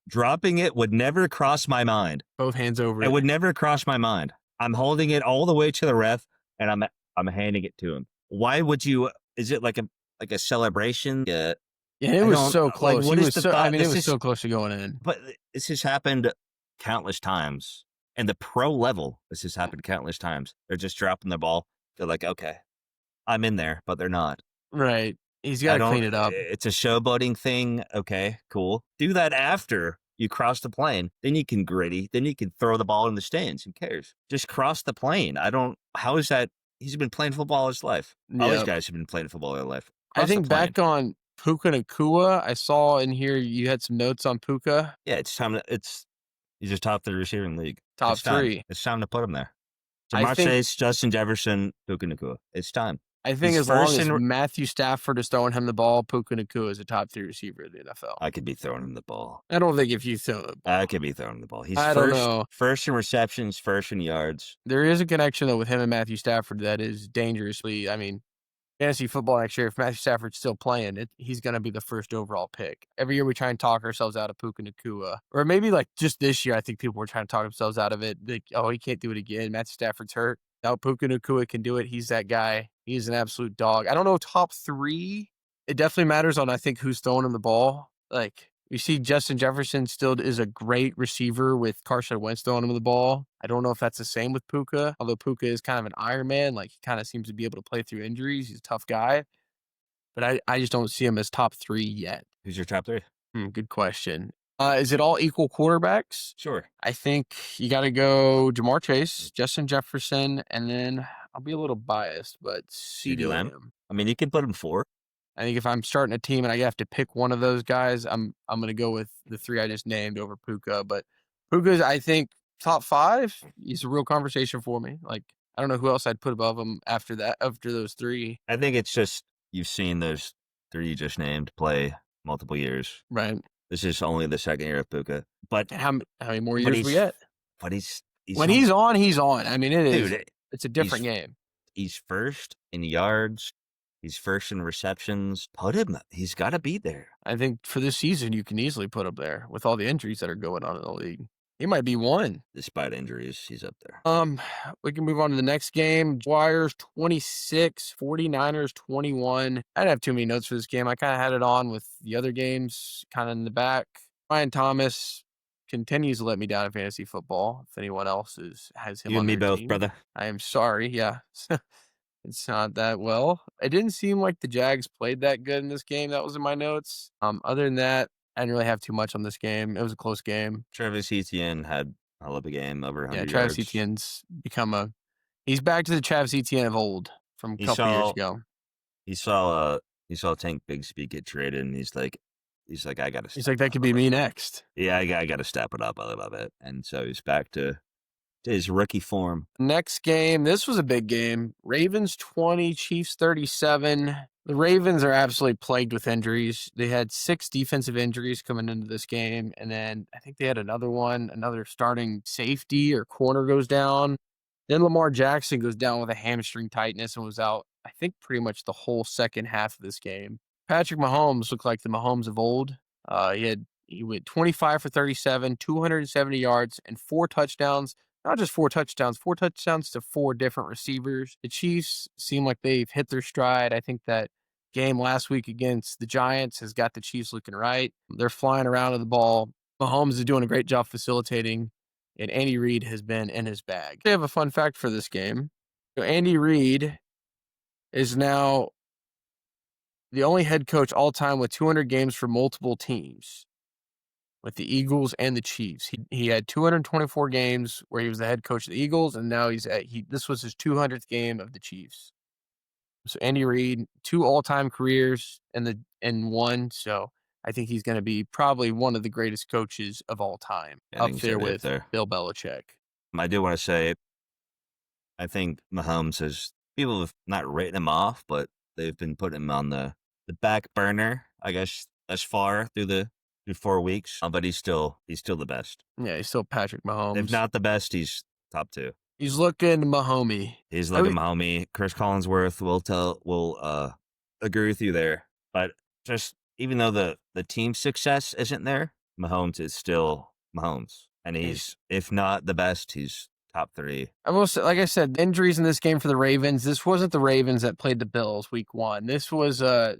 dropping it would never cross my mind. Both hands over it. It would never cross my mind. I'm holding it all the way to the ref, and I'm handing it to him. Why would you? Is it like a celebration? Yeah, it was so close. What is the thought? It was so close to going in. But this has happened countless times. And the pro level, this has happened countless times. They're just dropping the ball. They're like, okay, I'm in there, but they're not. Right. He's got to clean it up. It's a showboating thing. Okay, cool. Do that after you cross the plane. Then you can gritty. Then you can throw the ball in the stands. Who cares? Just cross the plane. How is that? He's been playing football his life. All these guys have been playing football their life. I think back on Puka Nacua, I saw in here you had some notes on Puka. Yeah, he's just top 3 receiver in the league. Top 3. It's time to put him there. Jamar Chase, Justin Jefferson, Puka Nacua. It's time. I think He's as long first as in Matthew Stafford is throwing him the ball, Puka Nacua is a top 3 receiver in the NFL. I could be throwing him the ball. I don't think if you throw the ball. I could be throwing the ball. He's I don't first know. first in receptions, first in yards. There is a connection, though, with him and Matthew Stafford that is dangerously fantasy football next year, if Matthew Stafford's still playing, he's going to be the first overall pick. Every year we try and talk ourselves out of Puka Nacua. Or maybe like just this year, I think people were trying to talk themselves out of it. Like, oh, he can't do it again. Matthew Stafford's hurt. Now Puka Nacua can do it. He's that guy. He's an absolute dog. I don't know, top 3. It definitely matters on, I think, who's throwing him the ball. Like, you see Justin Jefferson still is a great receiver with Carson Wentz throwing him the ball. I don't know if that's the same with Puka, although Puka is kind of an Iron Man. Like, he kind of seems to be able to play through injuries. He's a tough guy. But I just don't see him as top 3 yet. Who's your top 3? Good question. Is it all equal quarterbacks? Sure. I think you got to go Jamar Chase, Justin Jefferson, and then I'll be a little biased, but CeeDee Lamb. I mean, you can put him 4. I think if I'm starting a team and I have to pick one of those guys, I'm going to go with the 3 I just named over Puka. But Puka's, I think, top 5. He's a real conversation for me. Like, I don't know who else I'd put above him after those 3. I think it's just you've seen those 3 you just named play multiple years. Right. This is only the second year of Puka. But how many more years we get? But he's when he's on, he's on. I mean, it's a different game. He's first in yards. He's first in receptions. Put him. He's got to be there. I think for this season, you can easily put him there with all the injuries that are going on in the league. He might be 1. Despite injuries, he's up there. We can move on to the next game. Jaguars 26, 49ers 21. I didn't have too many notes for this game. I kind of had it on with the other games kind of in the back. Ryan Thomas continues to let me down in fantasy football. If anyone else has him you on and me their both, team. brother. I am sorry. Yeah. It's not that well. It didn't seem like the Jags played that good in this game. That was in my notes. Other than that, I didn't really have too much on this game. It was a close game. Travis Etienne had a hell of a game, over 100 yards. Travis Etienne's he's back to the Travis Etienne of old from a couple years ago. He saw Tank Bigsby get traded, and he's like, I got to. He's like, that could be me next. Yeah, I got to step it up a little bit, and so he's back to his rookie form. Next game, this was a big game. Ravens 20, Chiefs 37. The Ravens are absolutely plagued with injuries. They had 6 defensive injuries coming into this game, and then I think they had another starting safety or corner goes down. Then Lamar Jackson goes down with a hamstring tightness and was out, I think, pretty much the whole second half of this game. Patrick Mahomes looked like the Mahomes of old. He went 25 for 37, 270 yards, and 4 touchdowns. Not just 4 touchdowns to 4 different receivers. The Chiefs seem like they've hit their stride. I think that game last week against the Giants has got the Chiefs looking right. They're flying around with the ball. Mahomes is doing a great job facilitating, and Andy Reid has been in his bag. They have a fun fact for this game. So Andy Reid is now the only head coach all time with 200 games for multiple teams, with the Eagles and the Chiefs. He had 224 games where he was the head coach of the Eagles, and now this was his 200th game of the Chiefs. So Andy Reid, 2 all-time careers in one. So I think he's going to be probably one of the greatest coaches of all time, up there with Bill Belichick. I do want to say, I think Mahomes people have not written him off, but they've been putting him on the back burner, I guess, thus far through 4 weeks. But he's still the best. Yeah, he's still Patrick Mahomes. If not the best, he's top 2. He's looking Mahomey. He's looking Mahomey. Chris Collinsworth will agree with you there. But just even though the team success isn't there, Mahomes is still Mahomes. And he's, if not the best, he's top 3. I will say, like I said, injuries in this game for the Ravens. This wasn't the Ravens that played the Bills week 1. This was a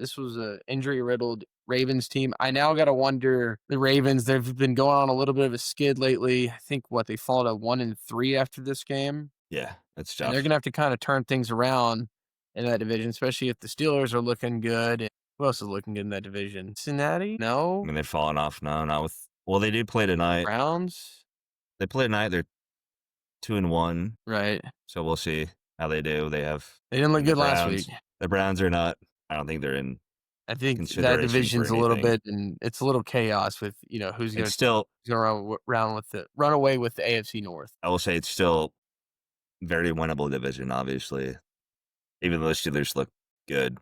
injury-riddled Ravens team. I now got to wonder, the Ravens, they've been going on a little bit of a skid lately. I think they followed a 1-3 after this game. Yeah, that's tough. And they're going to have to kind of turn things around in that division, especially if the Steelers are looking good. And who else is looking good in that division? Cincinnati? No. I mean, they've fallen off. No, not with. Well, they did play tonight. Browns? They play tonight. They're 2-1. Right. So we'll see how they do. They didn't look good last week. The Browns are not. I don't think they're in. I think that division's a little bit, and it's a little chaos with who's going to run away with the AFC North. I will say it's still very winnable division. Obviously, even though the Steelers look good.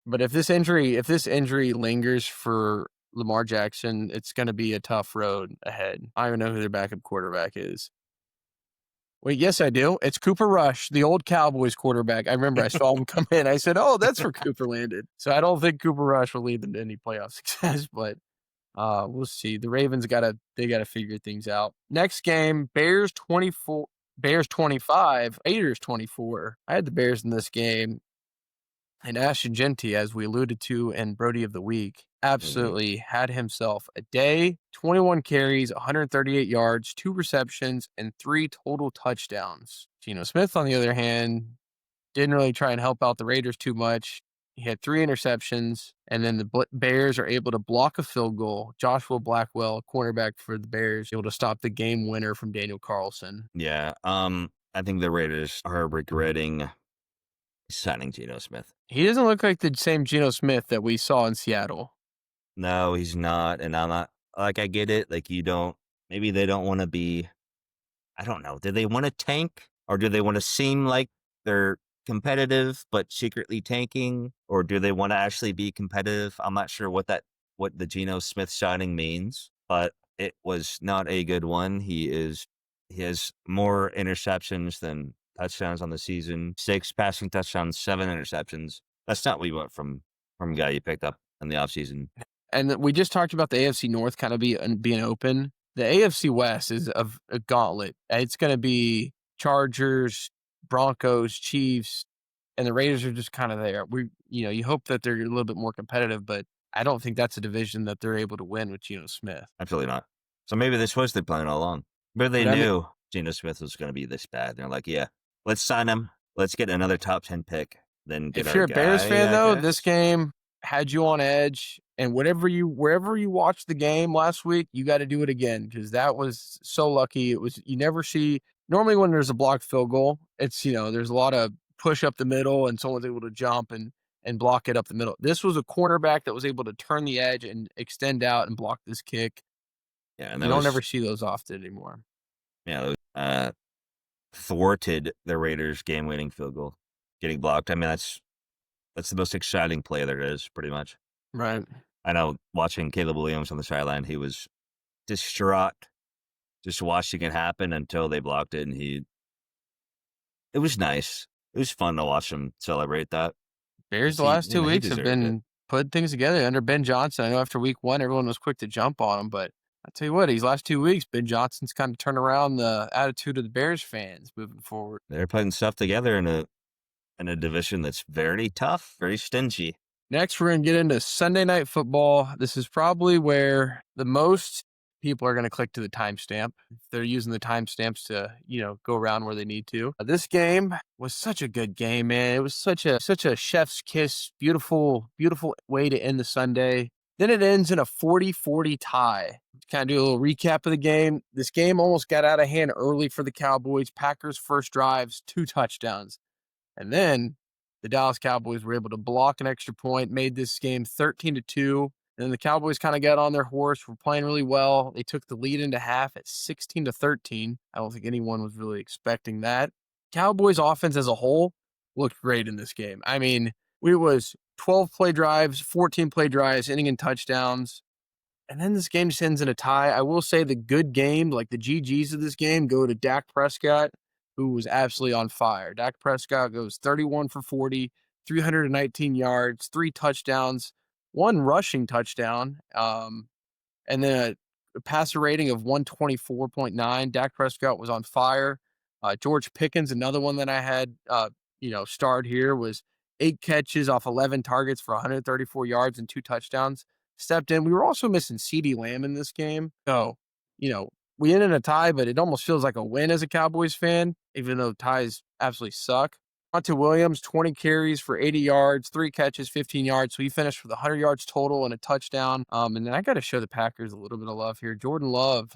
But if this injury lingers for Lamar Jackson, it's going to be a tough road ahead. I don't even know who their backup quarterback is. Wait, yes, I do. It's Cooper Rush, the old Cowboys quarterback. I remember I saw him come in. I said, "Oh, that's where Cooper landed." So I don't think Cooper Rush will lead them to any playoff success, but we'll see. The Ravens gotta figure things out. Next game, Bears 24, Bears 25, Raiders 24. I had the Bears in this game. And Ashton Genty, as we alluded to in Brodie of the Week, absolutely had himself a day. 21 carries, 138 yards, 2 receptions, and 3 total touchdowns. Geno Smith, on the other hand, didn't really try and help out the Raiders too much. He had 3 interceptions, and then the Bears are able to block a field goal. Joshua Blackwell, cornerback for the Bears, able to stop the game winner from Daniel Carlson. Yeah, I think the Raiders are regretting signing Geno Smith. He doesn't look like the same Geno Smith that we saw in Seattle. No, he's not, and I'm not. Like, I get it. Like, maybe they don't want to be. I don't know. Do they want to tank, or do they want to seem like they're competitive but secretly tanking, or do they want to actually be competitive? I'm not sure what the Geno Smith signing means, but it was not a good one. He has more interceptions than touchdowns on the season. 6 passing touchdowns, 7 interceptions. That's not what you want from a guy you picked up in the offseason. And we just talked about the AFC North kind of being open. The AFC West is a gauntlet. It's going to be Chargers, Broncos, Chiefs, and the Raiders are just kind of there. You hope that they're a little bit more competitive, but I don't think that's a division that they're able to win with Geno Smith. Absolutely not. So maybe this was their plan all along. Maybe they knew Geno Smith was going to be this bad. They're like, yeah, let's sign him. Let's get another top 10 pick. Then get if you're a Bears fan, though, guess. This game had you on edge. And wherever you watched the game last week, you got to do it again because that was so lucky. It was you never see normally when there's a blocked field goal, it's there's a lot of push up the middle and someone's able to jump and block it up the middle. This was a quarterback that was able to turn the edge and extend out and block this kick. Yeah, and you don't ever see those often anymore. Yeah, thwarted the Raiders' game-winning field goal getting blocked. I mean, that's the most exciting play there is, pretty much. Right. I know watching Caleb Williams on the sideline, he was distraught just watching it happen until they blocked it, and it was nice. It was fun to watch him celebrate that. Bears the last 2 weeks have been putting things together under Ben Johnson. I know after week 1, everyone was quick to jump on him, but I'll tell you what, these last 2 weeks, Ben Johnson's kind of turned around the attitude of the Bears fans moving forward. They're putting stuff together in a division that's very tough, very stingy. Next, we're going to get into Sunday Night Football. This is probably where the most people are going to click to the timestamp. They're using the timestamps to, go around where they need to. This game was such a good game, man. It was such a chef's kiss, beautiful, beautiful way to end the Sunday. Then it ends in a 40-40 tie. Kind of do a little recap of the game. This game almost got out of hand early for the Cowboys. Packers' first drives, 2 touchdowns. And then the Dallas Cowboys were able to block an extra point, made this game 13-2. And then the Cowboys kind of got on their horse, were playing really well. They took the lead into half at 16-13. I don't think anyone was really expecting that. Cowboys offense as a whole looked great in this game. I mean, it was 12 play drives, 14 play drives, ending in touchdowns. And then this game just ends in a tie. I will say the good game, like the GGs of this game, go to Dak Prescott, who was absolutely on fire. Dak Prescott goes 31 for 40, 319 yards, 3 touchdowns, 1 rushing touchdown, and then a passer rating of 124.9. Dak Prescott was on fire. George Pickens, another one that I had, starred here, was 8 catches off 11 targets for 134 yards and 2 touchdowns. Stepped in. We were also missing CeeDee Lamb in this game. So, we ended in a tie, but it almost feels like a win as a Cowboys fan, even though ties absolutely suck. Monty Williams, 20 carries for 80 yards, 3 catches, 15 yards. So he finished with 100 yards total and a touchdown. And then I got to show the Packers a little bit of love here. Jordan Love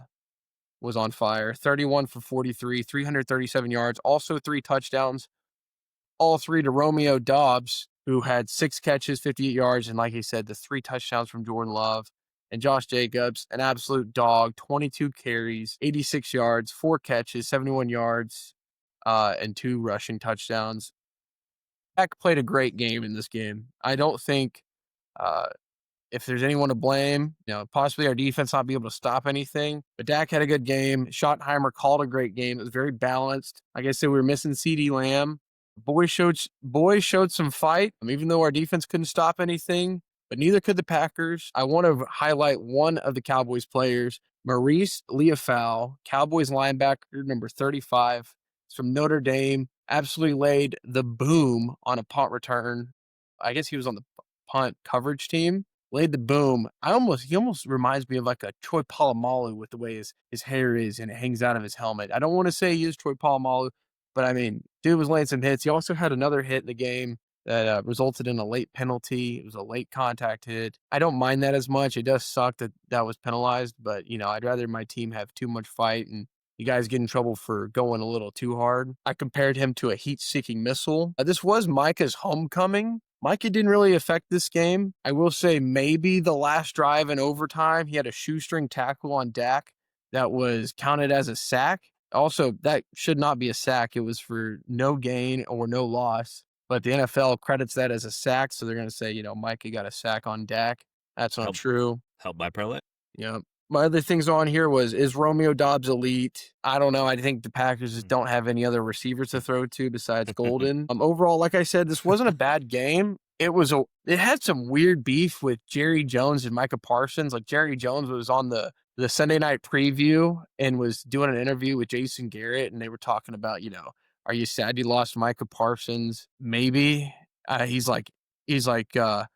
was on fire, 31 for 43, 337 yards, also 3 touchdowns, all 3 to Romeo Doubs, who had 6 catches, 58 yards. And like he said, the 3 touchdowns from Jordan Love. And Josh Jacobs, an absolute dog, 22 carries, 86 yards, 4 catches, 71 yards, and 2 rushing touchdowns. Dak played a great game in this game. I don't think uh, if there's anyone to blame, possibly our defense not be able to stop anything. But Dak had a good game. Schottenheimer called a great game. It was very balanced. Like I said, we were missing CeeDee Lamb. Boys showed some fight, even though our defense couldn't stop anything. But neither could the Packers. I want to highlight one of the Cowboys players, Maurice Leafau, Cowboys linebacker number 35. He's from Notre Dame. Absolutely laid the boom on a punt return. I guess he was on the punt coverage team. Laid the boom. He almost reminds me of like a Troy Polamalu with the way his hair is and it hangs out of his helmet. I don't want to say he is Troy Polamalu, but I mean, dude was laying some hits. He also had another hit in the game that resulted in a late penalty. It was a late contact hit. I don't mind that as much. It does suck that was penalized, but I'd rather my team have too much fight and you guys get in trouble for going a little too hard. I compared him to a heat-seeking missile. This was Micah's homecoming. Micah didn't really affect this game. I will say maybe the last drive in overtime, he had a shoestring tackle on Dak that was counted as a sack. Also, that should not be a sack. It was for no gain or no loss. But the NFL credits that as a sack, so they're going to say, Micah got a sack on Dak. That's not true. Help by prelate. Yeah. My other things on here is Romeo Doubs elite? I don't know. I think the Packers just don't have any other receivers to throw to besides Golden. Overall, like I said, this wasn't a bad game. It had some weird beef with Jerry Jones and Micah Parsons. Like Jerry Jones was on the Sunday night preview and was doing an interview with Jason Garrett, and they were talking about, are you sad you lost Micah Parsons? Maybe. He's like, now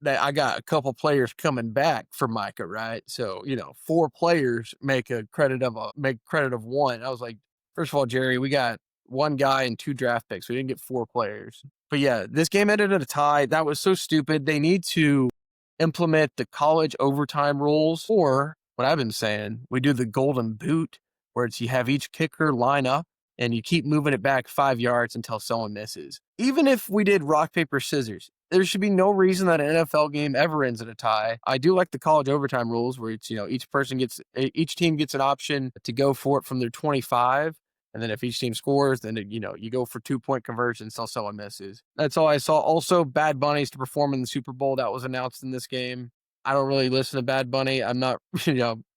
that I got a couple players coming back for Micah, right? So, 4 players make credit of one. I was like, first of all, Jerry, we got 1 guy and 2 draft picks. We didn't get 4 players. But yeah, this game ended at a tie. That was so stupid. They need to implement the college overtime rules, or what I've been saying, we do the golden boot, where you have each kicker line up and you keep moving it back 5 yards until someone misses. Even if we did rock, paper, scissors, there should be no reason that an NFL game ever ends in a tie. I do like the college overtime rules where it's, each team gets an option to go for it from their 25. And then if each team scores, then, you go for 2-point conversions until someone misses. That's all I saw. Also, Bad Bunny's to perform in the Super Bowl. That was announced in this game. I don't really listen to Bad Bunny. I'm not,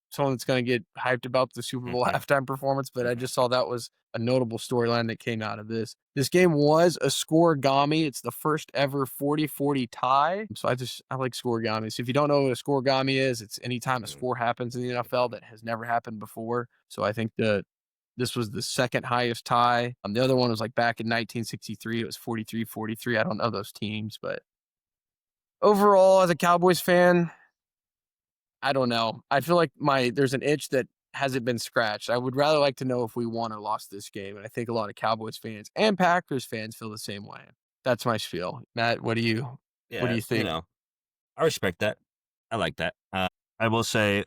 someone that's going to get hyped about the Super Bowl halftime performance, but I just saw that was a notable storyline that came out of this. This game was a scoregami. It's the first ever 40-40 tie. So I like scoregami. So if you don't know what a scoregami is, it's anytime a score happens in the NFL that has never happened before. So I think this was the second highest tie. The other one was like back in 1963. It was 43-43. I don't know those teams, but overall, as a Cowboys fan, I don't know. I feel like there's an itch that hasn't been scratched. I would rather like to know if we won or lost this game. And I think a lot of Cowboys fans and Packers fans feel the same way. That's my spiel. Matt, what do you think? I respect that. I like that. I will say,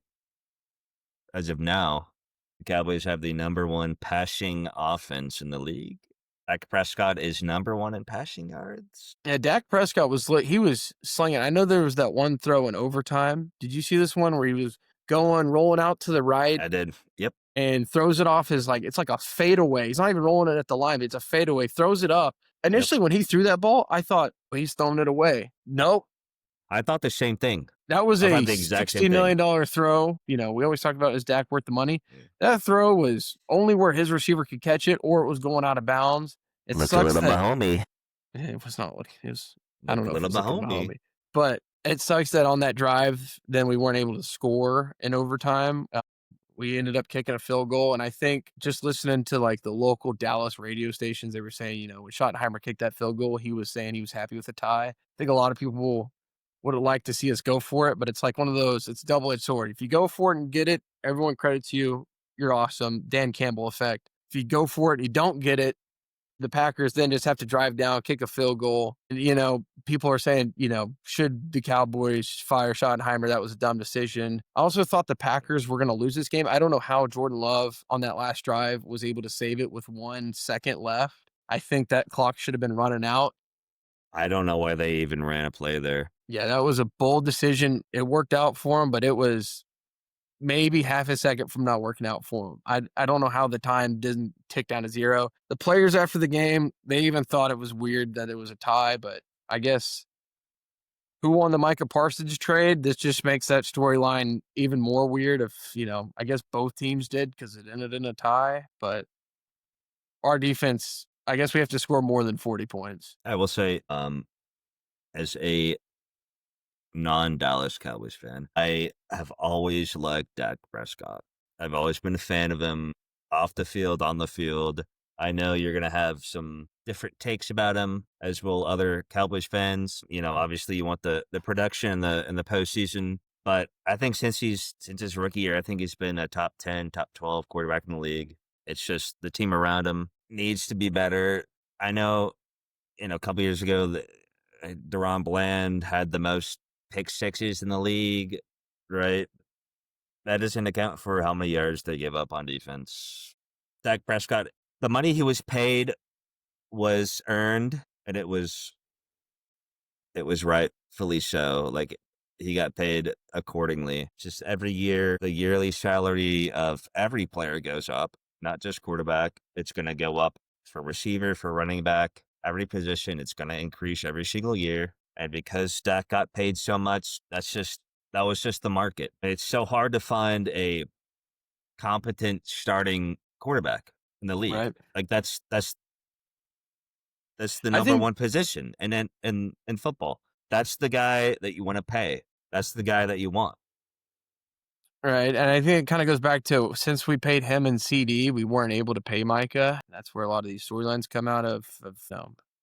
as of now, the Cowboys have the number 1 passing offense in the league. Dak Prescott is number 1 in passing yards. Yeah, Dak Prescott was slinging. I know there was that one throw in overtime. Did you see this one where he was rolling out to the right? I did. Yep. And throws it off it's like a fadeaway. He's not even rolling it at the line, but it's a fadeaway. Throws it up. Initially, when he threw that ball, I thought, well, he's throwing it away. Nope. I thought the same thing. That was a $60 million throw. We always talk about, is Dak worth the money? Yeah. That throw was only where his receiver could catch it, or it was going out of bounds. Look a little Mahomey. It was not looking. It was, I don't know if it was Mahomey. But it sucks that on that drive, then we weren't able to score in overtime. We ended up kicking a field goal, and I think just listening to like the local Dallas radio stations, they were saying, when Schottenheimer kicked that field goal, he was saying he was happy with the tie. I think a lot of people would have liked to see us go for it, but it's like one of those, it's a double-edged sword. If you go for it and get it, everyone credits you. You're awesome. Dan Campbell effect. If you go for it and you don't get it, the Packers then just have to drive down, kick a field goal. People are saying, should the Cowboys fire Schottenheimer? That was a dumb decision. I also thought the Packers were going to lose this game. I don't know how Jordan Love on that last drive was able to save it with 1 second left. I think that clock should have been running out. I don't know why they even ran a play there. Yeah, that was a bold decision. It worked out for him, but it was maybe half a second from not working out for him. I don't know how the time didn't tick down to 0. The players after the game, they even thought it was weird that it was a tie, but I guess who won the Micah Parsons trade? This just makes that storyline even more weird if, I guess both teams did because it ended in a tie, but our defense, I guess we have to score more than 40 points. I will say, as a non-Dallas Cowboys fan, I have always liked Dak Prescott. I've always been a fan of him off the field, on the field. I know you're going to have some different takes about him, as will other Cowboys fans. Obviously you want the production in the postseason, but I think since his rookie year, I think he's been a top 10, top 12 quarterback in the league. It's just the team around him needs to be better. I know, a couple years ago, Deron Bland had the most pick sixes in the league, right? That doesn't account for how many yards they give up on defense. Dak Prescott, the money he was paid was earned, and it was rightfully so. Like, he got paid accordingly. Just every year, the yearly salary of every player goes up, not just quarterback. It's going to go up for receiver, for running back, every position. It's going to increase every single year. And because Dak got paid so much, that was just the market. It's so hard to find a competent starting quarterback in the league. Right. Like that's the number one position. And then in football, that's the guy that you want to pay. That's the guy that you want. Right. And I think it kind of goes back to, since we paid him and CD, we weren't able to pay Micah. That's where a lot of these storylines come out of.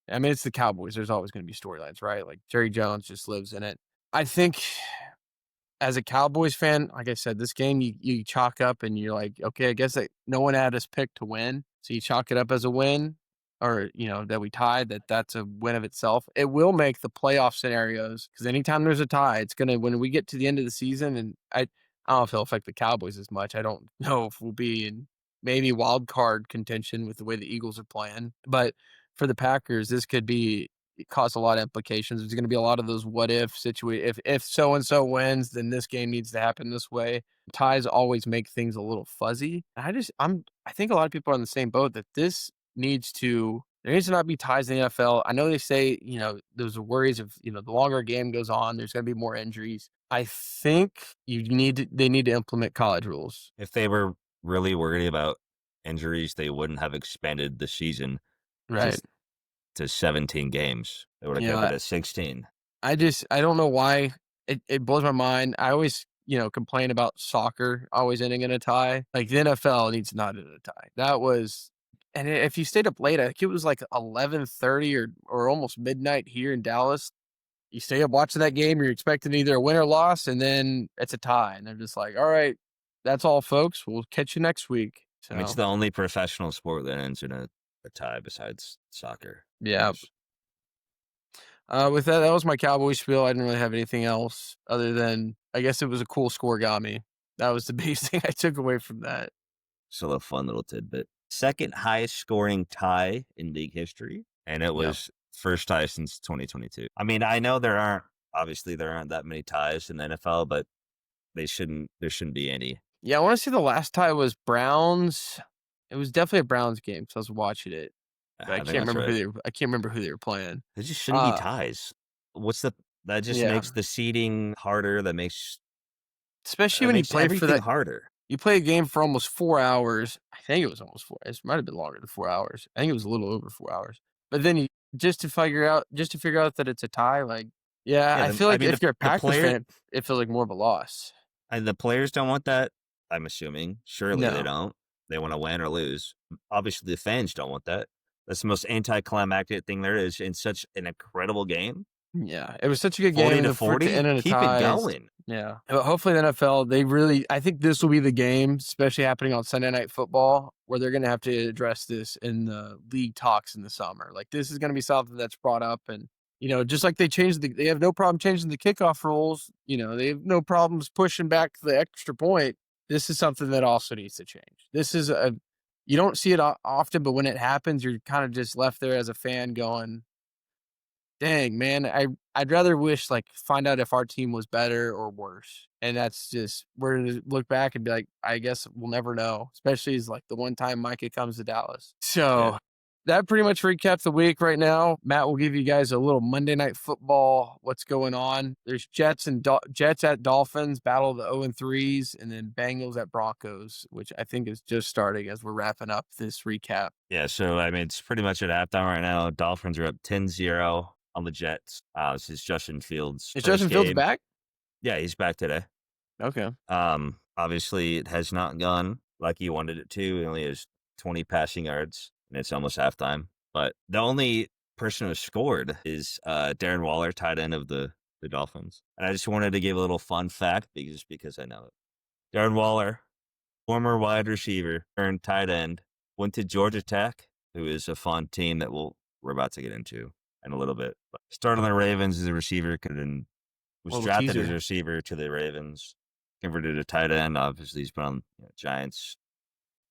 I mean, it's the Cowboys. There's always going to be storylines, right? Like Jerry Jones just lives in it. I think as a Cowboys fan, like I said, this game you chalk up and you're like, okay, I guess that no one had us picked to win. So you chalk it up as a win, or, that we tied, that's a win of itself. It will make the playoff scenarios, because anytime there's a tie, it's going to, when we get to the end of the season, and I don't know if it'll affect the Cowboys as much. I don't know if we'll be in maybe wild card contention with the way the Eagles are playing. But for the Packers, this could cause a lot of implications. There's going to be a lot of those what if situations. If so and so wins, then this game needs to happen this way. Ties always make things a little fuzzy. I think a lot of people are on the same boat that there needs to not be ties in the NFL. I know they say, those worries of, the longer a game goes on, there's going to be more injuries. I think they need to implement college rules. If they were really worried about injuries, they wouldn't have expanded the season Right. to 17 games. They would have kept it at 16. I don't know why. It blows my mind. I always, complain about soccer always ending in a tie. Like, the NFL needs not end in a tie. And if you stayed up late, I think it was like 11:30 or almost midnight here in Dallas. You stay up watching that game, you're expecting either a win or loss, and then it's a tie. And they're just like, all right, that's all, folks. We'll catch you next week. So, I mean, it's the only professional sport that ends in a tie besides soccer. Yeah. With that was my Cowboys spiel. I didn't really have anything else other than, I guess it was a cool score got me. That was the biggest thing I took away from that. Still a fun little tidbit. Second highest scoring tie in league history, and it was first tie since 2022. I mean, I know there aren't that many ties in the NFL, but there shouldn't be any. Yeah, I want to say the last tie was Browns. It was definitely a Browns game, so I was watching it. But I can't remember who they were playing. There just shouldn't be ties. That just makes the seeding harder. That makes, especially when you play for that harder. You play a game for almost 4 hours. I think it was almost 4. It might have been longer than 4 hours. I think it was a little over 4 hours. But then just to figure out that it's a tie, like, I feel like if you're a Packers fan, it feels like more of a loss. And the players don't want that, I'm assuming. Surely they don't. They want to win or lose. Obviously, the fans don't want that. That's the most anticlimactic thing there is in such an incredible game. Yeah, it was such a good game. 40-40, keep it going. Yeah, but hopefully the NFL, I think this will be the game, especially happening on Sunday Night Football, where they're going to have to address this in the league talks in the summer. Like, this is going to be something that's brought up, and just like they have no problem changing the kickoff rules. They have no problems pushing back the extra point. This is something that also needs to change. You don't see it often, but when it happens, you're kind of just left there as a fan going, Dang, man. I'd rather find out if our team was better or worse. And that's just we're to look back and be like, I guess we'll never know, especially as the one time Micah comes to Dallas. Yeah. So that pretty much recaps the week right now. Matt will give you guys a little Monday Night Football. What's going on? There's Jets at Dolphins, battle of the 0-3s, and then Bengals at Broncos, which I think is just starting as we're wrapping up this recap. Yeah, so, I mean, it's pretty much at halftime right now. Dolphins are up 10-0 on the Jets. This is Justin Fields' Is first Justin Fields game. back? Yeah, he's back today. Okay. Obviously, it has not gone like he wanted it to. He only has 20 passing yards, and it's almost halftime. But the only person who scored is Darren Waller, tight end of the Dolphins. And I just wanted to give a little fun fact because I know it. Darren Waller, former wide receiver, turned tight end, went to Georgia Tech, who is a fun team that we're about to get into in a little bit. But started on the Ravens as a receiver, was Little drafted as teaser. a receiver to the Ravens, converted to tight end. Obviously, he's been on Giants,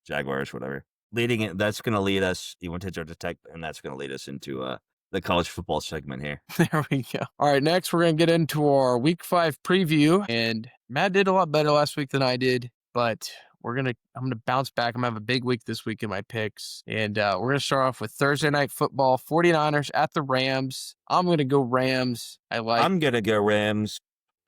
Jaguars, whatever. That's going to lead us. He went to Georgia Tech, and that's going to lead us into the college football segment here. There we go. All right, next we're going to get into our Week 5 preview. And Matt did a lot better last week than I did, but I'm going to bounce back. I'm going to have a big week this week in my picks. And we're going to start off with Thursday Night Football, 49ers at the Rams. I'm going to go Rams. I'm going to go Rams.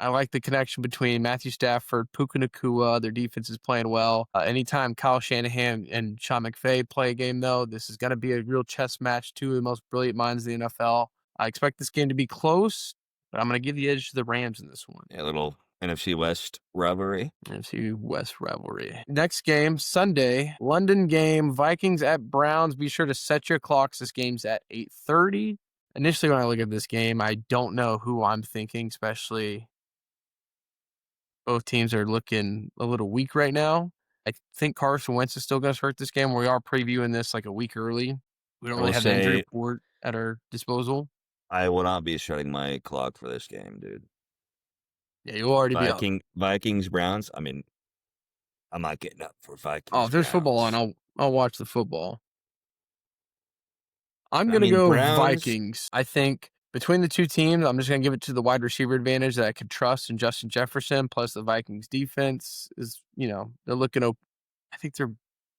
I like the connection between Matthew Stafford, Puka Nacua. Their defense is playing well. Anytime Kyle Shanahan and Sean McVay play a game, though, this is going to be a real chess match. Two of the most brilliant minds in the NFL. I expect this game to be close, but I'm going to give the edge to the Rams in this one. A little NFC West rivalry. NFC West rivalry. Next game, Sunday, London game, Vikings at Browns. Be sure to set your clocks. This game's at 8:30. Initially, when I look at this game, I don't know who I'm thinking, especially both teams are looking a little weak right now. I think Carson Wentz is still going to start this game. We are previewing this like a week early. We don't really have the injury report at our disposal. I will not be shutting my clock for this game, dude. Yeah, you'll already be up. Vikings, Browns. I mean, I'm not getting up for Vikings. Oh, if there's football on, I'll watch the football. I'm going to go Browns. Vikings. I think between the two teams, I'm just going to give it to the wide receiver advantage that I could trust in Justin Jefferson. Plus, the Vikings defense is, they're looking open. I think they're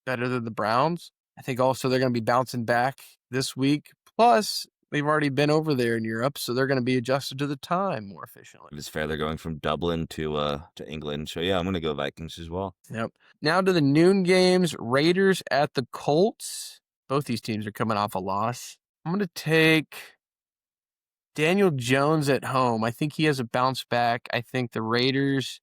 better than the Browns. I think also they're going to be bouncing back this week. Plus, they've already been over there in Europe, so they're going to be adjusted to the time more efficiently. It's fair. They're going from Dublin to England. So, yeah, I'm going to go Vikings as well. Yep. Now to the noon games, Raiders at the Colts. Both these teams are coming off a loss. I'm going to take Daniel Jones at home. I think he has a bounce back. I think the Raiders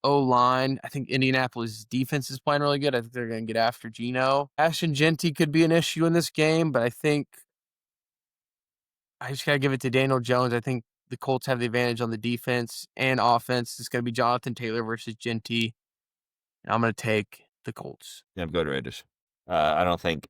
O-line, I think Indianapolis defense is playing really good. I think they're going to get after Geno. Ashton Genty could be an issue in this game, but I think I just got to give it to Daniel Jones. I think the Colts have the advantage on the defense and offense. It's going to be Jonathan Taylor versus Genty. And I'm going to take the Colts. Yeah, go to Raiders. I don't think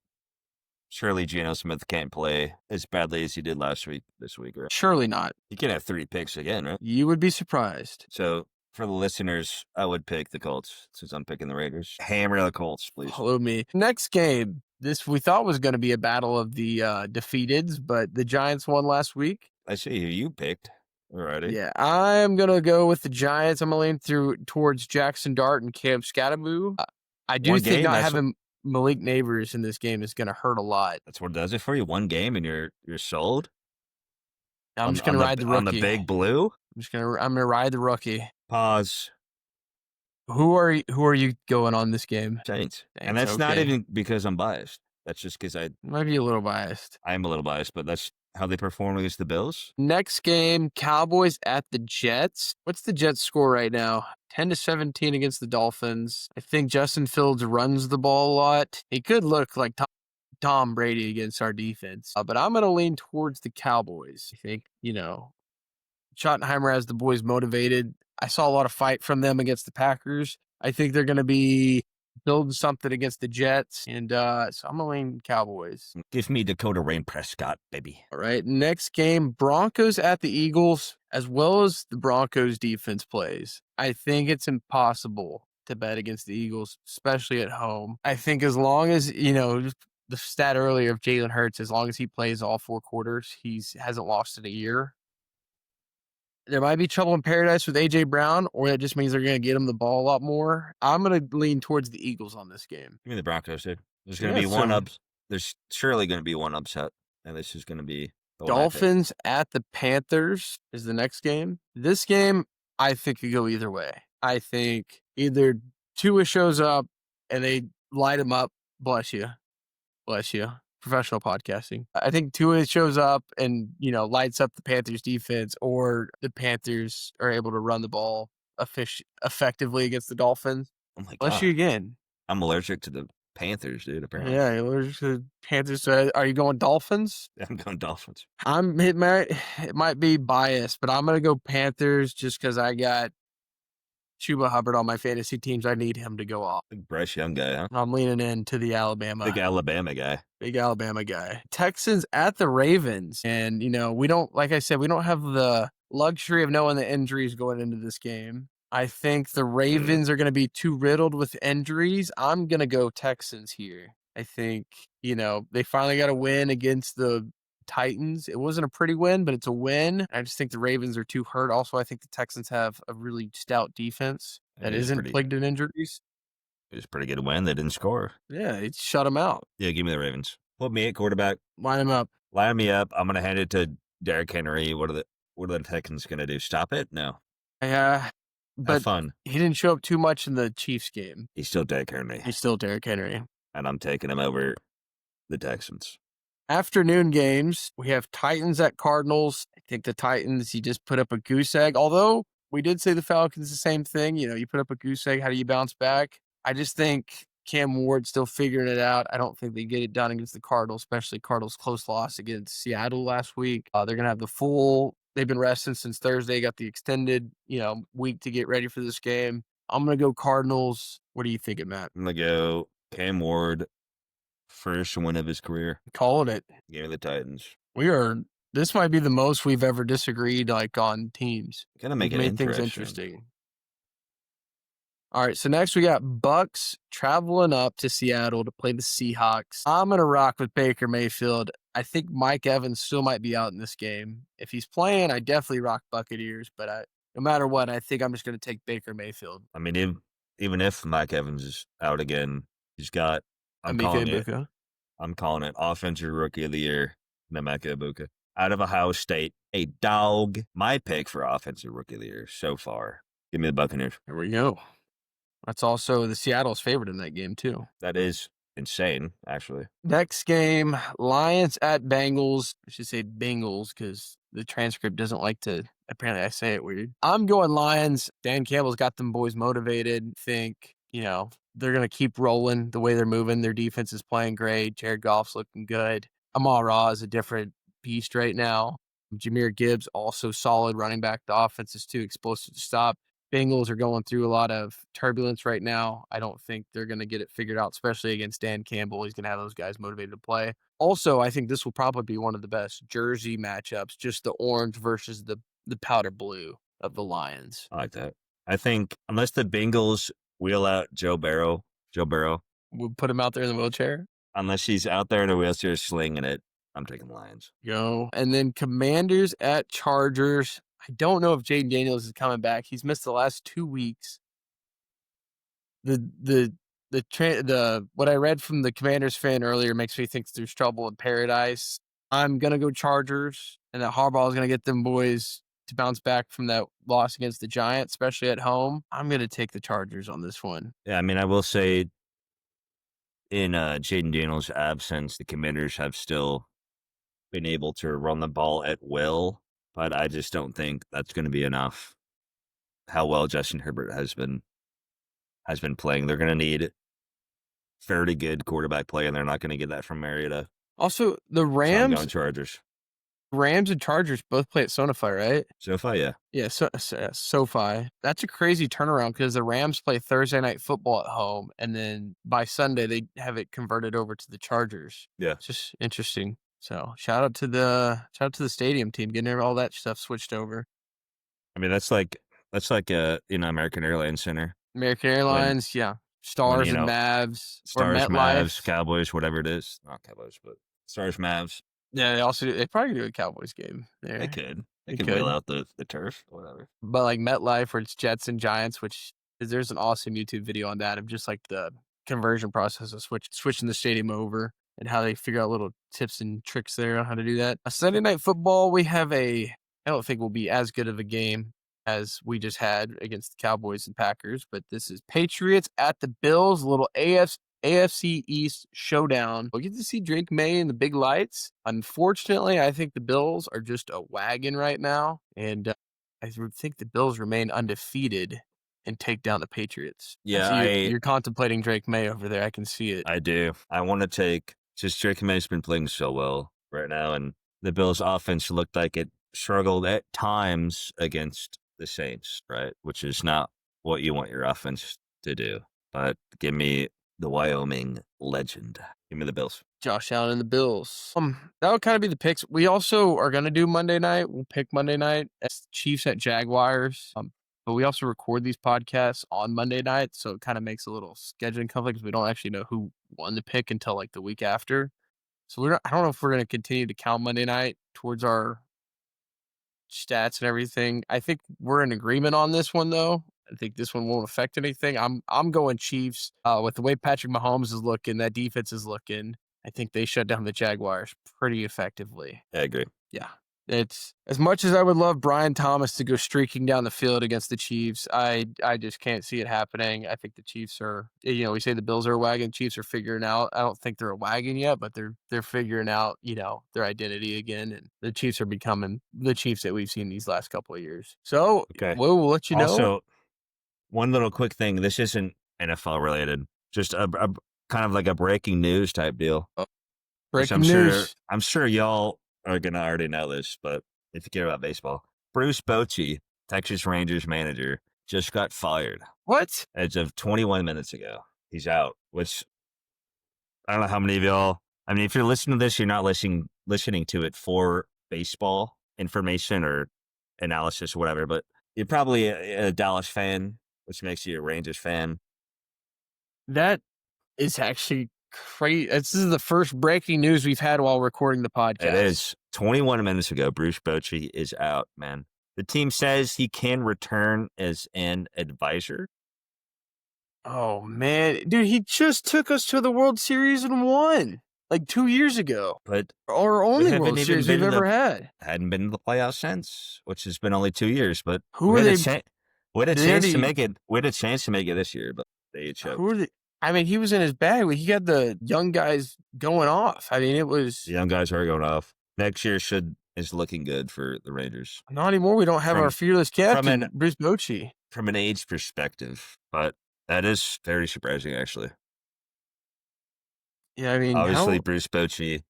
surely Geno Smith can't play as badly as he did this week, right? Surely not. He can have 3 picks again, right? You would be surprised. So for the listeners, I would pick the Colts since I'm picking the Raiders. Hammer the Colts, please. Follow me. Next game. This we thought was going to be a battle of the defeateds, but the Giants won last week. I see who you picked already. Yeah, I'm going to go with the Giants. I'm going to lean towards Jackson Dart and Cam Scatterboo. I do think not having Malik Neighbors in this game is going to hurt a lot. That's what does it for you. One game and you're sold. I'm just going to ride the rookie on the big blue. I'm going to ride the rookie. Pause. Who are you going on this game? Saints. And that's not even because I'm biased. That's just because I might be a little biased. I am a little biased, but that's how they perform against the Bills. Next game, Cowboys at the Jets. What's the Jets score right now? 10-17 against the Dolphins. I think Justin Fields runs the ball a lot. He could look like Tom Brady against our defense. But I'm going to lean towards the Cowboys. I think, Schottenheimer has the boys motivated. I saw a lot of fight from them against the Packers. I think they're going to be building something against the Jets. And so I'm going to lean Cowboys. Give me Dakota Rain Prescott, baby. All right. Next game, Broncos at the Eagles, as well as the Broncos defense plays. I think it's impossible to bet against the Eagles, especially at home. I think as long as, the stat earlier of Jalen Hurts, as long as he plays all 4 quarters, hasn't lost in a year. There might be trouble in paradise with A.J. Brown, or that just means they're going to get him the ball a lot more. I'm going to lean towards the Eagles on this game. Give me the Broncos, dude. There's going to Yeah, be one so There's surely going to be one upset, and this is going to be the one I pick. Dolphins at the Panthers is the next game. This game, I think, could go either way. I think either Tua shows up and they light him up. Bless you. Bless you. Professional podcasting. I think Tua shows up and, lights up the Panthers defense, or the Panthers are able to run the ball effectively against the Dolphins. Oh my Bless God. you again. I'm allergic to the Panthers, dude, apparently. Yeah, you're allergic to the Panthers. So are you going Dolphins? I'm going Dolphins. It might be biased, but I'm going to go Panthers just because I got Chuba Hubbard on my fantasy teams. I need him to go off. Big Bryce Young guy, huh? I'm leaning into the Alabama. Big Alabama guy. Big Alabama guy. Texans at the Ravens. And, we don't, like I said, we don't have the luxury of knowing the injuries going into this game. I think the Ravens are going to be too riddled with injuries. I'm going to go Texans here. I think, they finally got a win against the Titans. It wasn't a pretty win, but it's a win. I just think the Ravens are too hurt. Also, I think the Texans have a really stout defense that isn't plagued in injuries. It was a pretty good win. They didn't score. Yeah, it shut them out. Yeah, give me the Ravens. Put me at quarterback. Line them up. Line me up. I'm going to hand it to Derrick Henry. What are the Texans going to do? Stop it? No. Yeah. But Have fun. He didn't show up too much in the Chiefs game. He's still Derrick Henry. He's still Derrick Henry. And I'm taking him over the Texans. Afternoon games, we have Titans at Cardinals. I think the Titans, you just put up a goose egg. Although we did say the Falcons the same thing. You put up a goose egg. How do you bounce back? I just think Cam Ward's still figuring it out. I don't think they get it done against the Cardinals, especially Cardinals' close loss against Seattle last week. They're going to have the full. They've been resting since Thursday, got the extended, week to get ready for this game. I'm going to go Cardinals. What are you thinking, Matt? I'm going to go Cam Ward, first win of his career. Calling it. Give me the Titans. This might be the most we've ever disagreed, on teams. Gonna make it made things interesting. All right, so next we got Bucs traveling up to Seattle to play the Seahawks. I'm going to rock with Baker Mayfield. I think Mike Evans still might be out in this game. If he's playing, I definitely rock Buccaneers, but no matter what, I think I'm just going to take Baker Mayfield. I mean, even if Mike Evans is out again, he's got, I'm calling it Offensive Rookie of the Year, Nacua Puka. Out of Ohio State, a dog. My pick for Offensive Rookie of the Year so far. Give me the Buccaneers. There we go. That's also the Seattle's favorite in that game, too. That is insane, actually. Next game, Lions at Bengals. I should say Bengals because the transcript doesn't like to, apparently I say it weird. I'm going Lions. Dan Campbell's got them boys motivated. Think, they're going to keep rolling the way they're moving. Their defense is playing great. Jared Goff's looking good. Amon-Ra is a different beast right now. Jahmyr Gibbs, also solid running back. The offense is too explosive to stop. Bengals are going through a lot of turbulence right now. I don't think they're going to get it figured out, especially against Dan Campbell. He's going to have those guys motivated to play. Also, I think this will probably be one of the best jersey matchups, just the orange versus the powder blue of the Lions. I like that. I think unless the Bengals wheel out Joe Burrow, We'll put him out there in the wheelchair. Unless he's out there in a wheelchair slinging it, I'm taking the Lions. Go. And then Commanders at Chargers. I don't know if Jaden Daniels is coming back. He's missed the last 2 weeks. What I read from the Commanders fan earlier makes me think there's trouble in paradise. I'm gonna go Chargers, and that Harbaugh is gonna get them boys to bounce back from that loss against the Giants, especially at home. I'm gonna take the Chargers on this one. Yeah, I mean, I will say, in Jaden Daniels' absence, the Commanders have still been able to run the ball at will. But I just don't think that's going to be enough. How well Justin Herbert has been playing. They're going to need fairly good quarterback play, and they're not going to get that from Mariota. Also, the Rams. So I'm going Chargers. Rams and Chargers both play at SoFi, right? SoFi, yeah. Yeah, SoFi. That's a crazy turnaround because the Rams play Thursday night football at home, and then by Sunday they have it converted over to the Chargers. Yeah, it's just interesting. So shout out to the stadium team getting all that stuff switched over. I mean, that's like American Airlines Center. American Airlines, yeah. Stars and Mavs or Stars, Mavs, MetLife. Cowboys, whatever it is. Not Cowboys, but Stars, Mavs. Yeah, they probably do a Cowboys game there. They could. They They could wheel could. out the turf or whatever. But like MetLife where it's Jets and Giants, which there's an awesome YouTube video on that of just like the conversion process of switching the stadium over and how they figure out little tips and tricks there on how to do that. A Sunday night football, we have I don't think will be as good of a game as we just had against the Cowboys and Packers, but this is Patriots at the Bills, a little AFC East showdown. We'll get to see Drake May in the big lights. Unfortunately, I think the Bills are just a wagon right now, and I would think the Bills remain undefeated and take down the Patriots. Yeah, you're contemplating Drake May over there. I can see it. I do. I want to take just Drake May's been playing so well right now, and the Bills' offense looked like it struggled at times against the Saints, right? Which is not what you want your offense to do. But give me the Wyoming legend. Give me the Bills. Josh Allen and the Bills. That would kind of be the picks. We also are going to do Monday night. We'll pick Monday night. It's Chiefs at Jaguars. But we also record these podcasts on Monday night, so it kind of makes a little scheduling conflict because we don't actually know who won the pick until like the week after. So I don't know if we're going to continue to count Monday night towards our stats and everything. I think we're in agreement on this one though. I think this one won't affect anything. I'm going Chiefs. With the way Patrick Mahomes is looking, that defense is looking. I think they shut down the Jaguars pretty effectively. I agree. Yeah. It's as much as I would love Brian Thomas to go streaking down the field against the Chiefs. I just can't see it happening. I think the Chiefs are, we say the Bills are a wagon. Chiefs are figuring out. I don't think they're a wagon yet, but they're figuring out, their identity again. And the Chiefs are becoming the Chiefs that we've seen these last couple of years. So we'll let you know. Also, one little quick thing. This isn't NFL related. Just a kind of like a breaking news type deal. Breaking news. I'm sure y'all are going to already know this, but if you care about baseball, Bruce Bochy, Texas Rangers manager, just got fired. What? As of 21 minutes ago. He's out, which I don't know how many of y'all, I mean, if you're listening to this, you're not listening to it for baseball information or analysis or whatever, but you're probably a Dallas fan, which makes you a Rangers fan. That is actually crazy. This is the first breaking news we've had while recording the podcast. It is. 21 minutes ago, Bruce Bochy is out, man. The team says he can return as an advisor. Oh, man. Dude, he just took us to the World Series and won like 2 years ago. But our only World Series we've ever had. Hadn't been in the playoffs since, which has been only 2 years. But who are they? We had a chance to make it. We had a chance to make it this year, but they choked. Who are they? I mean, he was in his bag. He got the young guys going off. I mean, it was... The young guys are going off. Next year is looking good for the Rangers. Not anymore. We don't have our fearless captain, Bruce Bochy. From an age perspective, but that is very surprising, actually. Yeah, I mean... Obviously, Bruce Bochy...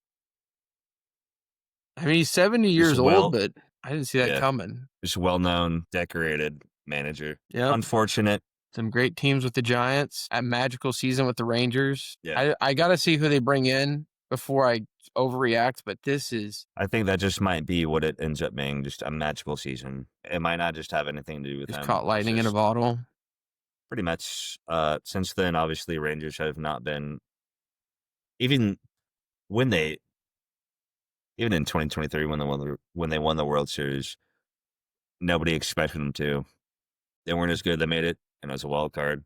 I mean, he's 70 years old, but I didn't see that coming. Just a well-known, decorated manager. Yeah. Unfortunate. Some great teams with the Giants. A magical season with the Rangers. Yeah. I got to see who they bring in before I overreact, but this is... I think that just might be what it ends up being, just a magical season. It might not just have anything to do with just them. Caught lightning in a bottle. Pretty much. Since then, obviously, Rangers have not been... Even in 2023, when they won the World Series, nobody expected them to. They weren't as good. They made it, and as a wild card,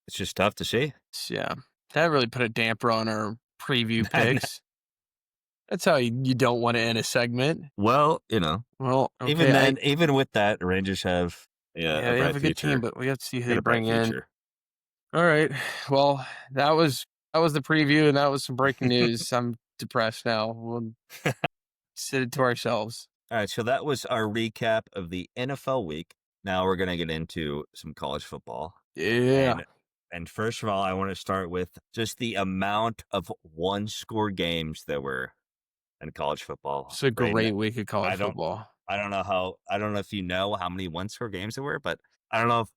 it's just tough to see. Yeah, that really put a damper on our preview picks. That's how you don't want to end a segment. Well, Well, okay, even with that, Rangers have they have a good team, but we have to see who they bring in. All right, well, that was the preview, and that was some breaking news. I'm depressed now. We'll sit it to ourselves. All right, so that was our recap of the NFL week. Now we're going to get into some college football. Yeah. And first of all, I want to start with just the amount of one-score games that were in college football. It's a great week of college football. I don't know if you know how many one-score games there were, but I don't know if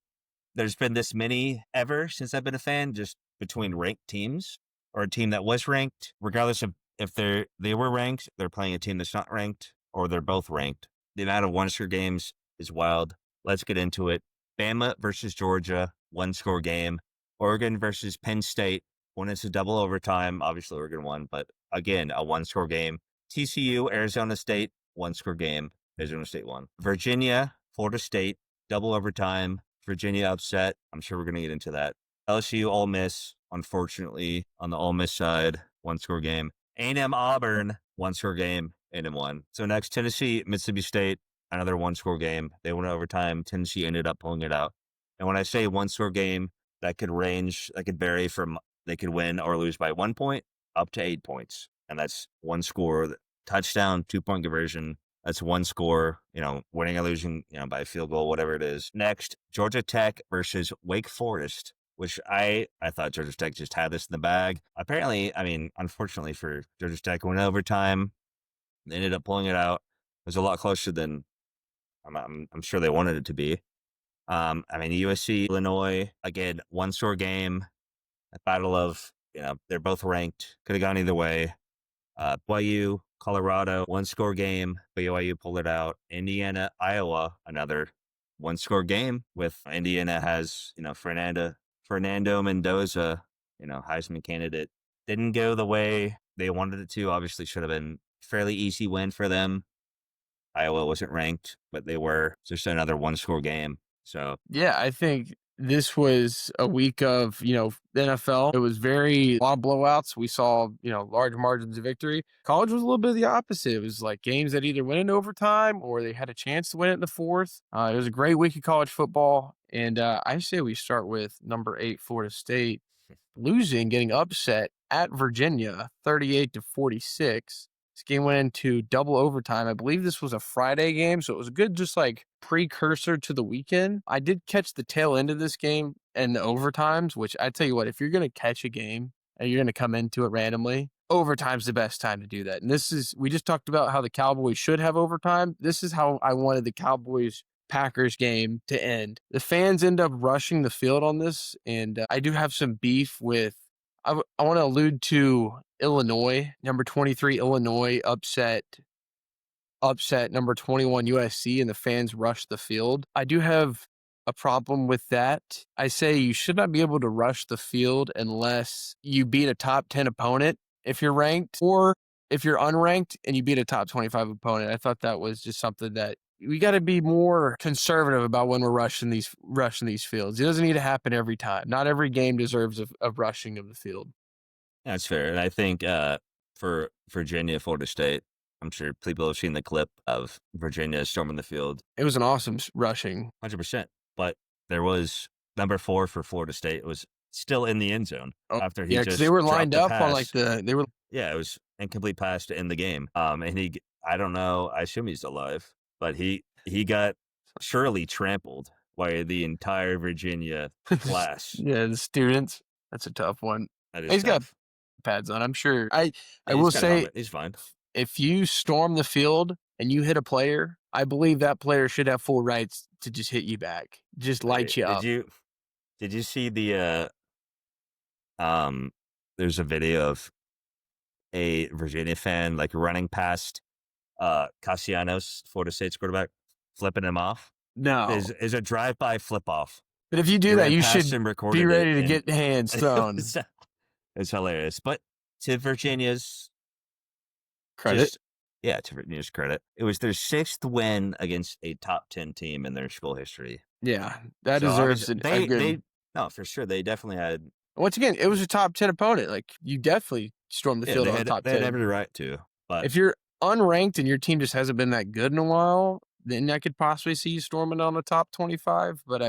there's been this many ever since I've been a fan, just between ranked teams or a team that was ranked, regardless of if they were ranked, they're playing a team that's not ranked, or they're both ranked. The amount of one-score games is wild. Let's get into it. Bama versus Georgia, one-score game. Oregon versus Penn State. When it's a double overtime, obviously Oregon won, but again, a one-score game. TCU, Arizona State, one-score game. Arizona State won. Virginia, Florida State, double overtime. Virginia upset. I'm sure we're going to get into that. LSU, Ole Miss, unfortunately, on the Ole Miss side, one-score game. A&M, Auburn, one-score game. A&M won. So next, Tennessee, Mississippi State, another one-score game. They went overtime. Tennessee ended up pulling it out. And when I say one-score game, that could vary from they could win or lose by 1 point up to 8 points. And that's one score, touchdown, 2-point conversion. That's one score, winning or losing, by a field goal, whatever it is. Next, Georgia Tech versus Wake Forest, which I thought Georgia Tech just had this in the bag. Apparently, unfortunately for Georgia Tech, went overtime. They ended up pulling it out. It was a lot closer than I'm sure they wanted it to be. USC, Illinois, again, one-score game. A battle of, they're both ranked. Could have gone either way. BYU, Colorado, one-score game. BYU pulled it out. Indiana, Iowa, another one-score game with Indiana has, Fernando Mendoza, Heisman candidate. Didn't go the way they wanted it to. Obviously should have been fairly easy win for them. Iowa wasn't ranked, but they were. It's just another one-score game. So yeah, I think this was a week of, the NFL. It was a lot of blowouts. We saw, large margins of victory. College was a little bit of the opposite. It was like games that either went in overtime or they had a chance to win it in the fourth. It was a great week of college football. And I say we start with number 8, Florida State, getting upset at Virginia, 38-46. This game went into double overtime. I believe this was a Friday game, so it was a good precursor to the weekend. I did catch the tail end of this game and the overtimes, which I tell you what, if you're going to catch a game and you're going to come into it randomly, overtime's the best time to do that. And we just talked about how the Cowboys should have overtime. This is how I wanted the Cowboys Packers game to end. The fans end up rushing the field on this, and I do have some beef with I want to allude to Illinois, number 23 Illinois upset number 21 USC, and the fans rushed the field. I do have a problem with that. I say you should not be able to rush the field unless you beat a top 10 opponent if you're ranked, or if you're unranked and you beat a top 25 opponent. I thought that was just something that we got to be more conservative about when we're rushing these fields. It doesn't need to happen every time. Not every game deserves a rushing of the field. That's fair. And I think for Virginia, Florida State, I'm sure people have seen the clip of Virginia storming the field. It was an awesome rushing. 100%. But there was number 4 for Florida State. It was still in the end zone after he just they were lined up pass. on they were. Yeah, it was incomplete pass to end the game. And I don't know, I assume he's alive, but he got surely trampled by the entire Virginia class. Yeah, the students. That's a tough one. He's got pads on. I'm sure. I will say he's fine. If you storm the field and you hit a player, I believe that player should have full rights to just hit you back, just light you up. Did you see the there's a video of a Virginia fan running past Castellanos, Florida State's quarterback, flipping him off? No. Is a drive-by flip-off. But if you do that, you should be ready to get hands thrown. It's hilarious. But to Virginia's credit. To Virginia's credit, it was their 6th win against a top 10 team in their school history. Yeah, that deserves a good... No, for sure. They definitely had... Once again, it was a top 10 opponent. You definitely stormed the field on the top 10. They had every right to. But if you're unranked and your team just hasn't been that good in a while, then I could possibly see you storming on the top 25. But,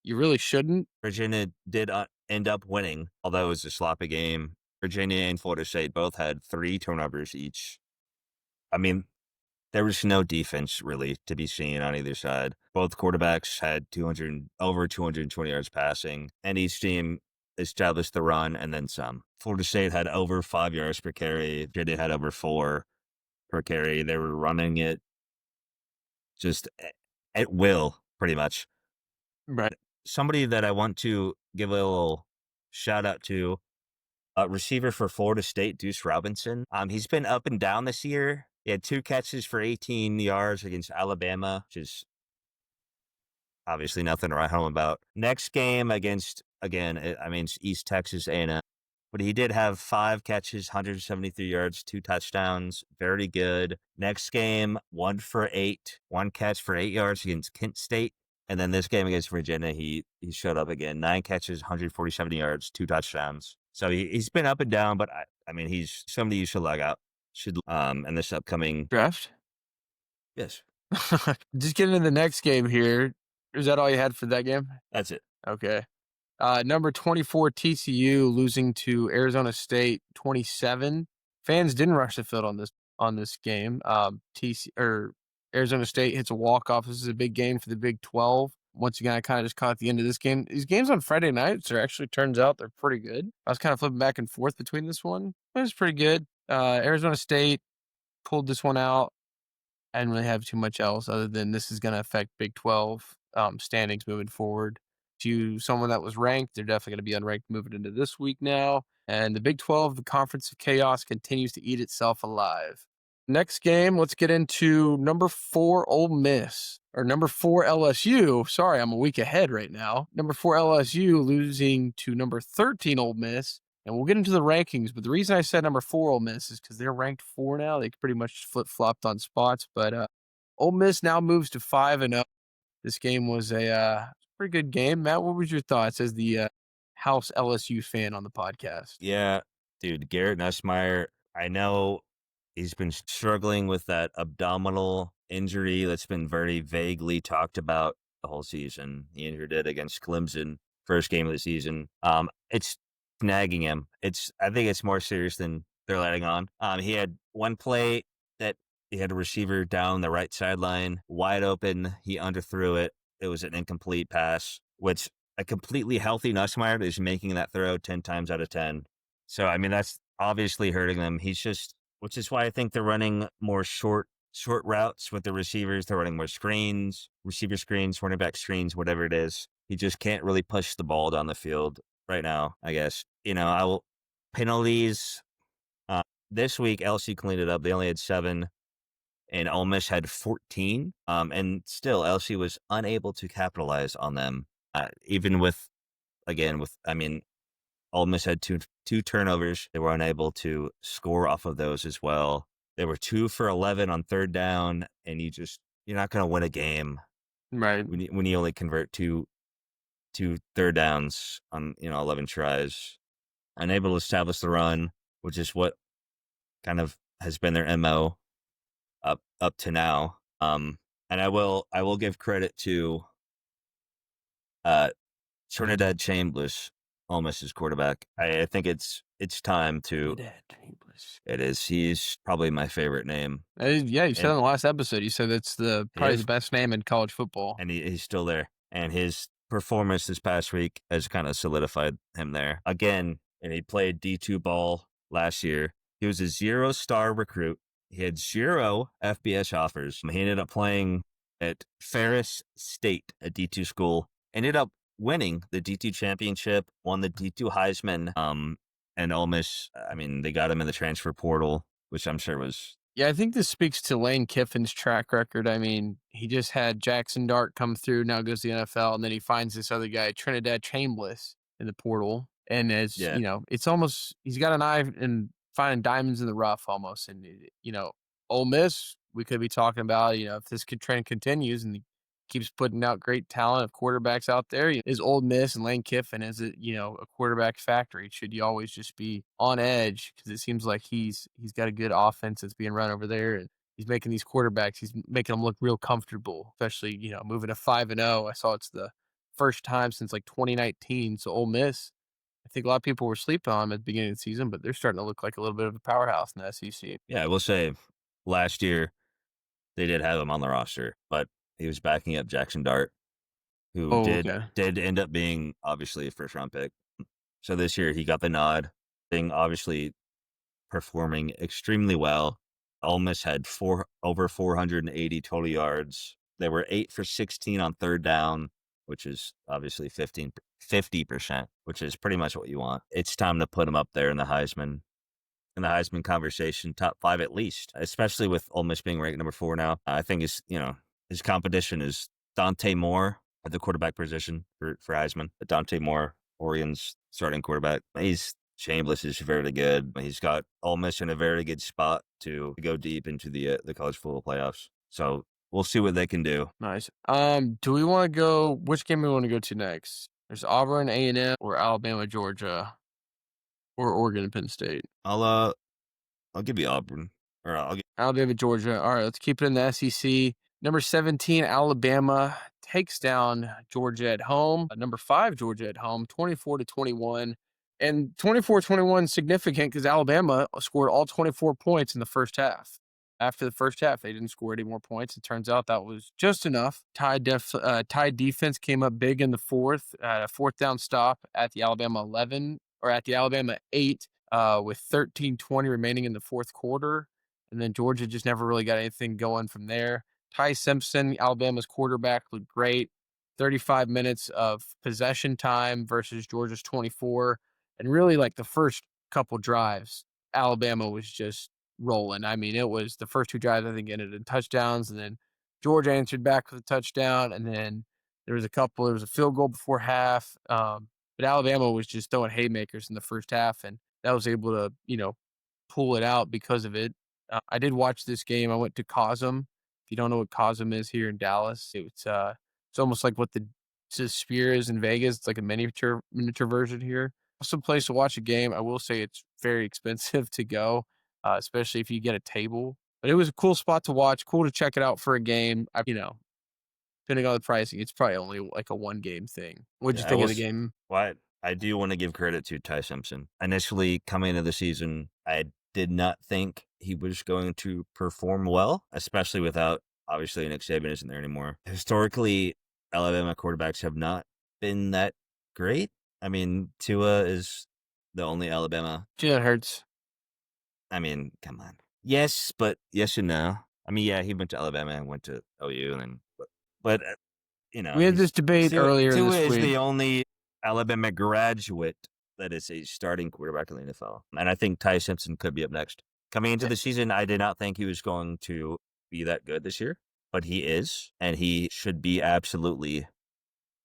you really shouldn't. Virginia did end up winning, although it was a sloppy game. Virginia and Florida State both had 3 turnovers each. There was no defense really to be seen on either side. Both quarterbacks had over 220 yards passing, and each team established the run and then some. Florida State had over 5 yards per carry. Virginia had over 4 per carry. They were running it just at will, pretty much. Right. Somebody that I want to give a little shout out to, receiver for Florida State, Deuce Robinson. He's been up and down this year. He had 2 catches for 18 yards against Alabama, which is obviously nothing to write home about. Next game against again, I mean, it's East Texas A&M, but he did have 5 catches, 173 yards, 2 touchdowns. Very good. Next game, 1 for 8, 1 catch for 8 yards against Kent State. And then this game against Virginia, he showed up again. 9 catches, 147 yards, 2 touchdowns. So he's been up and down, but I mean, he's somebody you should log out. Should in this upcoming Draft? yes, Just getting into the next game here. Is that all you had for that game? that's it. Okay. Number 24 TCU losing to Arizona State 27. Fans didn't rush the field on this game. Arizona State hits a walk-off. This is a big game for the Big 12. Once again, I kind of just caught the end of this game. These games on Friday nights are actually, turns out, they're pretty good. I was kind of flipping back and forth between this one. It was pretty good. Arizona State pulled this one out. I didn't really have too much else other than this is going to affect Big 12 standings moving forward. To someone that was ranked, they're definitely going to be unranked moving into this week now. And the Big 12, the Conference of Chaos, continues to eat itself alive. Next game, let's get into number 4 Ole Miss, or number 4 LSU. Sorry, I'm a week ahead right now. Number 4 LSU losing to number 13 Ole Miss. And we'll get into the rankings, but the reason I said number 4 Ole Miss is because they're ranked 4 now. They pretty much flip-flopped on spots, but Ole Miss now moves to 5-0. This game was a pretty good game. Matt, what was your thoughts as the house LSU fan on the podcast? Yeah, dude, Garrett Nussmeier, I know he's been struggling with that abdominal injury that's been very vaguely talked about the whole season. He injured it against Clemson, first game of the season. It's nagging him. I think it's more serious than they're letting on. He had one play that he had a receiver down the right sideline, wide open. He underthrew it. It was an incomplete pass, which a completely healthy Nussmeier is making that throw 10 times out of 10. So, I mean, that's obviously hurting them. Which is why I think they're running more short routes with the receivers. They're running more screens, receiver screens, running back screens, whatever it is. He just can't really push the ball down the field right now, I guess. Penalties. This week, LSU cleaned it up. They only had 7, and Ole Miss had 14. And still, LSU was unable to capitalize on them. Even Ole Miss had two turnovers. They were unable to score off of those as well. They were 2 for 11 on third down, and you're not going to win a game Right. when you only convert two third downs on 11 tries. Unable to establish the run, which is what kind of has been their MO up to now. And I will give credit to Trinidad Chambers, Ole Miss's quarterback. I think it's time to. It is. He's probably my favorite name. Yeah, you said in the last episode, you said it's probably the best name in college football. And he's still there. And his performance this past week has kind of solidified him there. Again, and he played D2 ball last year. He was a 0-star recruit. He had 0 FBS offers. He ended up playing at Ferris State, a D2 school. Ended up winning the D2 championship, won the D2 Heisman. And Ole Miss, I mean, they got him in the transfer portal, which I'm sure was. Yeah, I think this speaks to Lane Kiffin's track record. I mean, he just had Jackson Dart come through, now goes to the NFL, and then he finds this other guy, Trinidad Chambers, in the portal. And it's almost, he's got an eye in finding diamonds in the rough almost. And, Ole Miss, we could be talking about, if this trend continues and he keeps putting out great talent of quarterbacks out there, is Ole Miss and Lane Kiffin, is it, a quarterback factory? Should you always just be on edge? Because it seems like he's got a good offense that's being run over there, and he's making these quarterbacks, he's making them look real comfortable, especially, moving to 5-0. I saw it's the first time since like 2019. So Ole Miss, I think a lot of people were sleeping on them at the beginning of the season, but they're starting to look like a little bit of a powerhouse in the SEC. Yeah, I will say last year they did have him on the roster, but he was backing up Jackson Dart, who did end up being obviously a first-round pick. So this year he got the nod, being obviously performing extremely well. Ole Miss had over 480 total yards. They were 8 for 16 on third down, which is obviously 50%, which is pretty much what you want. It's time to put him up there in the Heisman conversation, top 5 at least, especially with Ole Miss being ranked number 4 now. I think his competition is Dante Moore at the quarterback position for Heisman. Dante Moore Oregon's starting quarterback. Chambliss is very good. He's got Ole Miss in a very good spot to go deep into the college football playoffs. So we'll see what they can do. Nice. Do we want to go? Which game we want to go to next? There's Auburn, A&M, or Alabama, Georgia, or Oregon and Penn State. I'll give you Auburn. Or I'll give Alabama, Georgia. All right, let's keep it in the SEC. Number 17, Alabama takes down Georgia at home. Number 5, Georgia at home, 24-21. And 24-21 significant because Alabama scored all 24 points in the first half. After the first half, they didn't score any more points. It turns out that was just enough. Tide defense came up big in the fourth, a fourth down stop at the Alabama 11 or at the Alabama 8 with 13:20 remaining in the fourth quarter. And then Georgia just never really got anything going from there. Ty Simpson, Alabama's quarterback, looked great. 35 minutes of possession time versus Georgia's 24. And really, like the first couple drives, Alabama was just rolling. I mean, it was the first 2 drives, I think, ended in touchdowns. And then Georgia answered back with a touchdown. And then there was a field goal before half. But Alabama was just throwing haymakers in the first half. And that was able to, pull it out because of it. I did watch this game. I went to Cosm. If you don't know what Cosm is here in Dallas, it's almost like what the Sphere is in Vegas. It's like a miniature version here. Awesome place to watch a game. I will say it's very expensive to go, especially if you get a table. But it was a cool spot to watch. Cool to check it out for a game. Depending on the pricing, it's probably only like a 1-game thing. What'd you think of the game? Well, I do want to give credit to Ty Simpson. Initially, coming into the season, I did not think he was going to perform well, especially without, obviously, Nick Saban isn't there anymore. Historically, Alabama quarterbacks have not been that great. I mean, Tua is the only Alabama. Jalen Hurts. I mean, come on. Yes, but yes and no. I mean, yeah, he went to Alabama and went to OU, and then, but we had this debate earlier Tua this week. is the only Alabama graduate that is a starting quarterback in the NFL. And I think Ty Simpson could be up next. Coming into the season, I did not think he was going to be that good this year, but he is, and he should be absolutely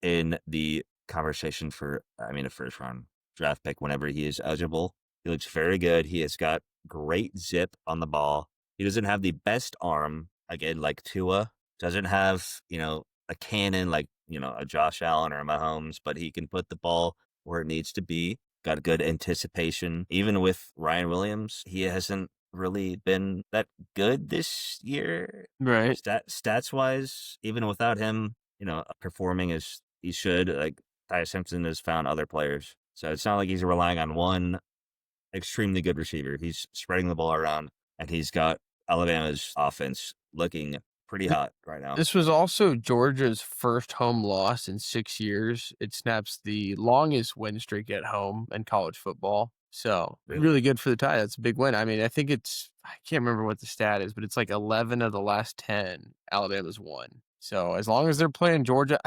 in the conversation for, a first-round draft pick whenever he is eligible. He looks very good. He has got great zip on the ball. He doesn't have the best arm, again, like Tua. Doesn't have, a cannon like, a Josh Allen or a Mahomes, but he can put the ball where it needs to be. Got good anticipation. Even with Ryan Williams, he hasn't really been that good this year. Right. Stats-wise, even without him, performing as he should, like Ty Simpson has found other players. So it's not like he's relying on one extremely good receiver. He's spreading the ball around, and he's got Alabama's offense looking pretty hot right now. This was also Georgia's first home loss in 6 years. It snaps the longest win streak at home in college football. So really good for the Tide. That's a big win. I mean, I can't remember what the stat is, but it's like 11 of the last 10 Alabama's won. So as long as they're playing Georgia,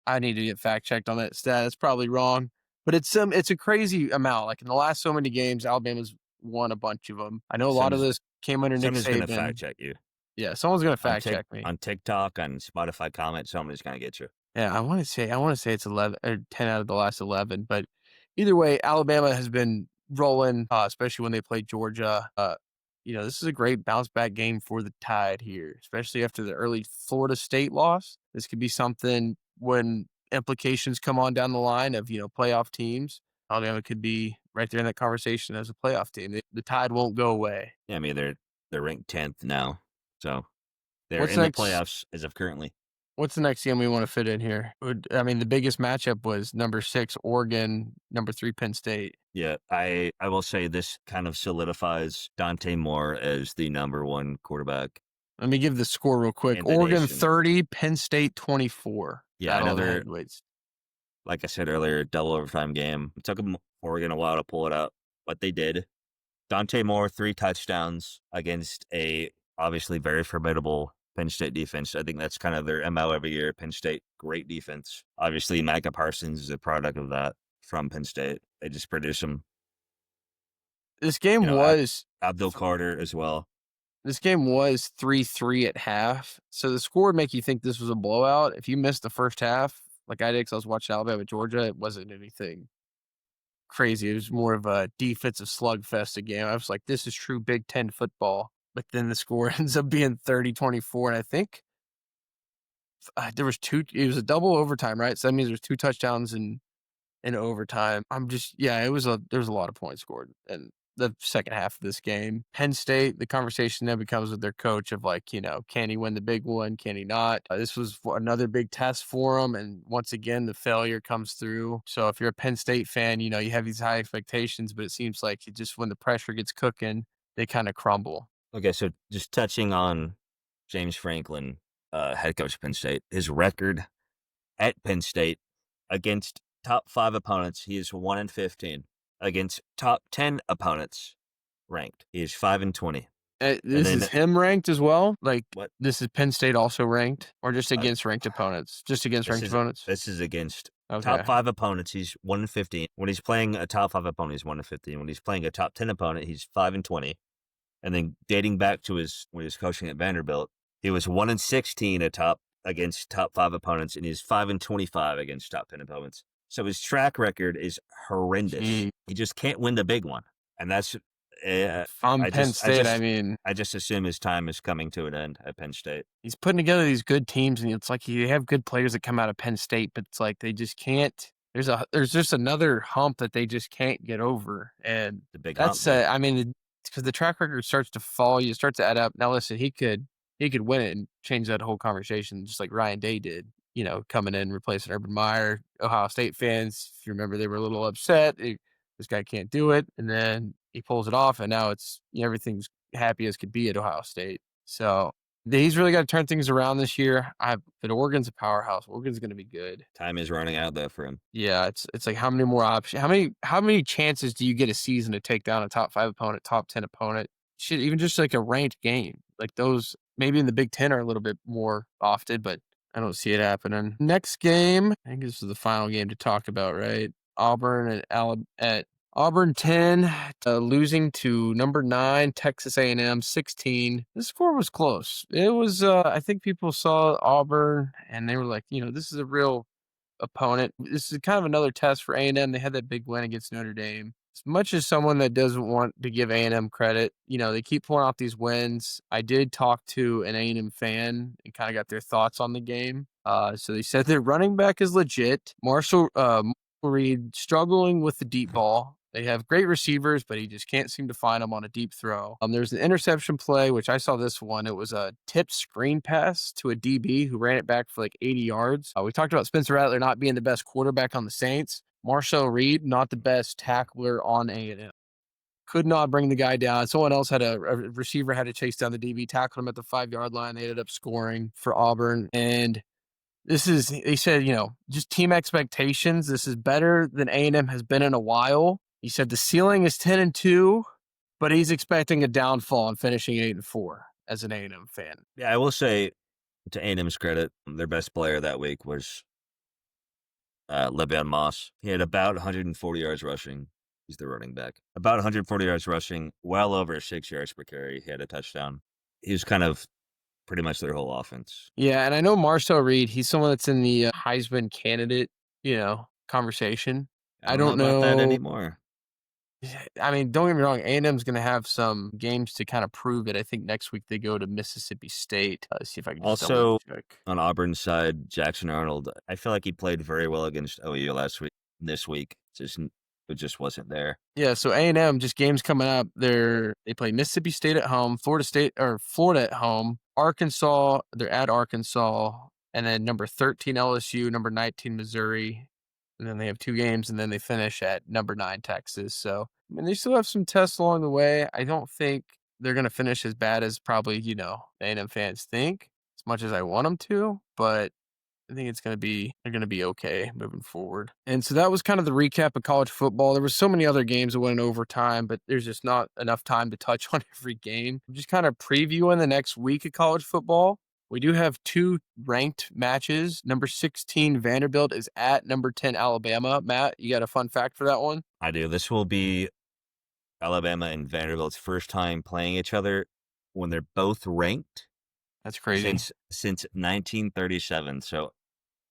I need to get fact checked on that stat. That's probably wrong, but it's a crazy amount. Like in the last so many games, Alabama's won a bunch of them. I know a lot of this came under Nick Saban. Someone's going to fact check you. Yeah, someone's gonna fact check me on TikTok, on Spotify comment. Somebody's gonna get you. Yeah, I want to say it's 11 or 10 out of the last 11, but either way, Alabama has been rolling, especially when they play Georgia. This is a great bounce back game for the Tide here, especially after the early Florida State loss. This could be something when implications come on down the line of playoff teams. Alabama could be right there in that conversation as a playoff team. The Tide won't go away. Yeah, I mean they're ranked 10th now. So they're in the playoffs as of currently. What's the next game we want to fit in here? The biggest matchup was number 6, Oregon, number 3, Penn State. Yeah, I will say this kind of solidifies Dante Moore as the number 1 quarterback. Let me give the score real quick. Oregon 30, Penn State 24. Yeah, another, like I said earlier, double overtime game. It took Oregon a while to pull it out, but they did. Dante Moore, 3 touchdowns against a obviously very formidable Penn State defense. I think that's kind of their MO every year. Penn State, great defense. Obviously, Micah Parsons is a product of that from Penn State. They just produce them. This game was Abdul Carter as well. This game was 3-3 at half. So the score would make you think this was a blowout. If you missed the first half, like I did because I was watching Alabama, Georgia, it wasn't anything crazy. It was more of a defensive slugfest game. I was like, this is true Big Ten football. But then the score ends up being 30-24. And I think there was it was a double overtime, right? So that means there's 2 touchdowns in overtime. There was a lot of points scored in the second half of this game. Penn State, the conversation then becomes with their coach of like, can he win the big one? Can he not? This was another big test for him. And once again, the failure comes through. So if you're a Penn State fan, you have these high expectations, but it seems like when the pressure gets cooking, they kind of crumble. Okay, so just touching on James Franklin, head coach of Penn State, his record at Penn State against top 5 opponents, he is 1-15. Against top 10 opponents ranked, he is 5-20. This is him ranked as well? Like, what? This is Penn State also ranked? Or just against ranked opponents? Just against ranked opponents? This is against Okay. top 5 opponents, he's 1-15. When he's playing a top 5 opponent, he's 1-15. When he's playing a top 10 opponent, he's 5-20. And then dating back to when he was coaching at Vanderbilt, he was 1-16 against top 5 opponents, and he's 5-25 against top 10 opponents. So his track record is horrendous. He just can't win the big one, and that's. Penn State, I just assume his time is coming to an end at Penn State. He's putting together these good teams, and it's like you have good players that come out of Penn State, but it's like they just can't. There's just another hump that they just can't get over, and The big that's hump. because the track record starts to fall. You start to add up. Now, listen, he could win it and change that whole conversation, just like Ryan Day did. Coming in replacing Urban Meyer. Ohio State fans, if you remember, they were a little upset. This guy can't do it, and then he pulls it off, and now it's everything's happy as could be at Ohio State. So he's really got to turn things around this year. But Oregon's a powerhouse. Oregon's going to be good. Time is running out though for him. Yeah, it's like how many more options? How many chances do you get a season to take down a top 5 opponent, top 10 opponent? Shit, even just like a ranked game, like those maybe in the Big Ten are a little bit more often, but I don't see it happening. Next game, I think this is the final game to talk about, right? Auburn at Auburn 10, losing to number 9 Texas A&M 16. The score was close. It was. I think people saw Auburn and they were like, this is a real opponent. This is kind of another test for A&M. They had that big win against Notre Dame. As much as someone that doesn't want to give A&M credit, they keep pulling off these wins. I did talk to an A&M fan and kind of got their thoughts on the game. So they said their running back is legit. Marshall Reed struggling with the deep ball. They have great receivers, but he just can't seem to find them on a deep throw. There's an interception play, which I saw this one. It was a tipped screen pass to a DB who ran it back for like 80 yards. We talked about Spencer Rattler not being the best quarterback on the Saints. Marshall Reed, not the best tackler on A&M. Could not bring the guy down. Someone else had a receiver had to chase down the DB, tackled him at the 5-yard line. They ended up scoring for Auburn. And they said, just team expectations. This is better than A&M has been in a while. He said the ceiling is 10-2, but he's expecting a downfall and finishing 8-4 as an A&M fan. Yeah, I will say, to A&M's credit, their best player that week was Le'Veon Moss. He had about 140 yards rushing. He's the running back. About 140 yards rushing, well over 6 yards per carry. He had a touchdown. He was kind of pretty much their whole offense. Yeah, and I know Marcel Reed, he's someone that's in the Heisman candidate, conversation. I don't know about that anymore. Don't get me wrong. A&M's going to have some games to kind of prove it. I think next week they go to Mississippi State. See if I can just also check. On Auburn's side, Jackson Arnold. I feel like he played very well against OU last week. This week, it just wasn't there. Yeah, so A&M, just games coming up. They play Mississippi State at home, Florida at home, Arkansas. They're at Arkansas, and then number 13 LSU, number 19 Missouri. And then they have 2 games, and then they finish at number 9 Texas. So, they still have some tests along the way. I don't think they're going to finish as bad as probably, A&M fans think, as much as I want them to. But I think they're going to be okay moving forward. And so that was kind of the recap of college football. There were so many other games that went in overtime, but there's just not enough time to touch on every game. I'm just kind of previewing the next week of college football. We do have 2 ranked matches. Number 16, Vanderbilt is at number 10, Alabama. Matt, you got a fun fact for that one? I do. This will be Alabama and Vanderbilt's first time playing each other when they're both ranked. That's crazy. Since 1937, so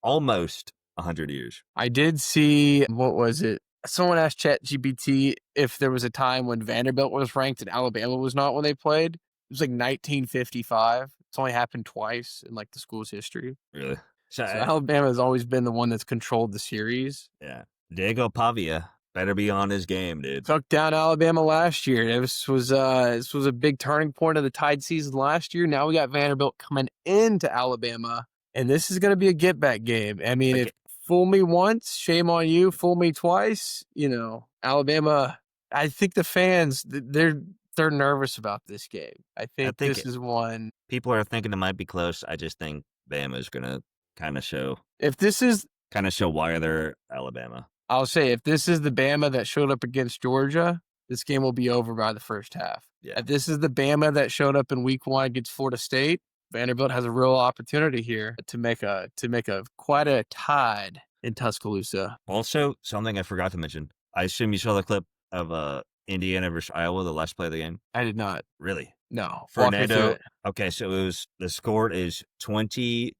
almost 100 years. I did see, what was it? Someone asked ChatGPT if there was a time when Vanderbilt was ranked and Alabama was not when they played. It was like 1955. It's only happened twice in like the school's history. Really? So Alabama has always been the one that's controlled the series. Yeah. Diego Pavia better be on his game, dude. Took down Alabama last year. This was a big turning point of the Tide season last year. Now we got Vanderbilt coming into Alabama, and this is going to be a get back game. I mean, if fool me once, shame on you. Fool me twice, Alabama. I think the fans they're nervous about this game. I think this is one people are thinking it might be close. I just think Bama's gonna kind of show why they're Alabama. I'll say if this is the Bama that showed up against Georgia, this game will be over by the first half. Yeah. If this is the Bama that showed up in week 1 against Florida State, Vanderbilt has a real opportunity here to make a quite a tide in Tuscaloosa. Also, something I forgot to mention. I assume you saw the clip of Indiana versus Iowa, the last play of the game. I did not. Really? No. Fernando. Okay, so the score is 20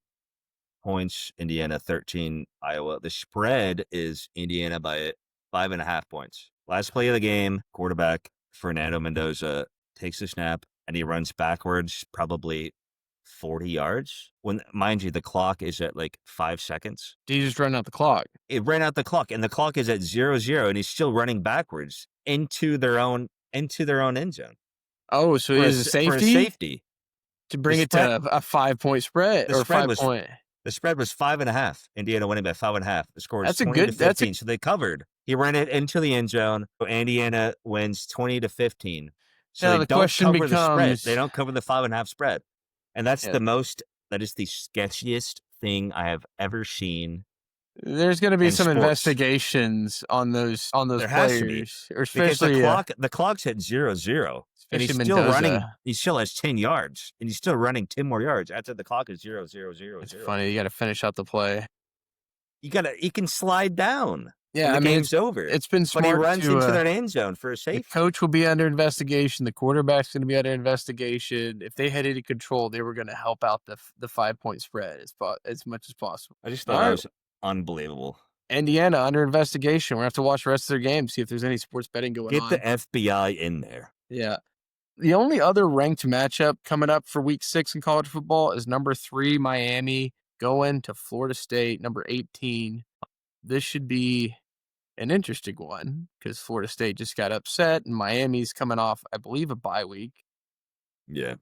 points, Indiana 13, Iowa. The spread is Indiana by 5.5 points. Last play of the game, quarterback Fernando Mendoza takes the snap and he runs backwards probably 40 yards. When, mind you, the clock is at like 5 seconds. Did he just run out the clock? It ran out the clock, and the clock is at 0-0, and he's still running backwards into their own end zone. Oh, so it is a safety? For a safety. To bring it to a 5-point spread or 5-point. The spread was 5.5. Indiana winning by 5.5. The score is 20-15. So they covered. He ran it into the end zone. So Indiana wins 20-15. So now they don't cover the spread. They don't cover the 5.5 spread. And that's that is the sketchiest thing I have ever seen. There's going to be some investigations on those players, or especially the clock's at 0-0, and he's still Mendoza. running. He still has 10 yards, and he's still running 10 more yards after the clock is 0-0-0. It's funny. You got to finish out the play. He can slide down. Yeah, the game's over. It's been smart. But he runs into their end zone for a safety. The coach will be under investigation. The quarterback's going to be under investigation. If they had any control, they were going to help out the 5-point spread as much as possible. I just thought that was unbelievable. Indiana under investigation. We're going to have to watch the rest of their game, see if there's any sports betting going on. Get the FBI in there. Yeah. The only other ranked matchup coming up for week 6 in college football is number 3, Miami, going to Florida State, number 18. This should be an interesting one because Florida State just got upset and Miami's coming off, I believe, a bye week. Yeah.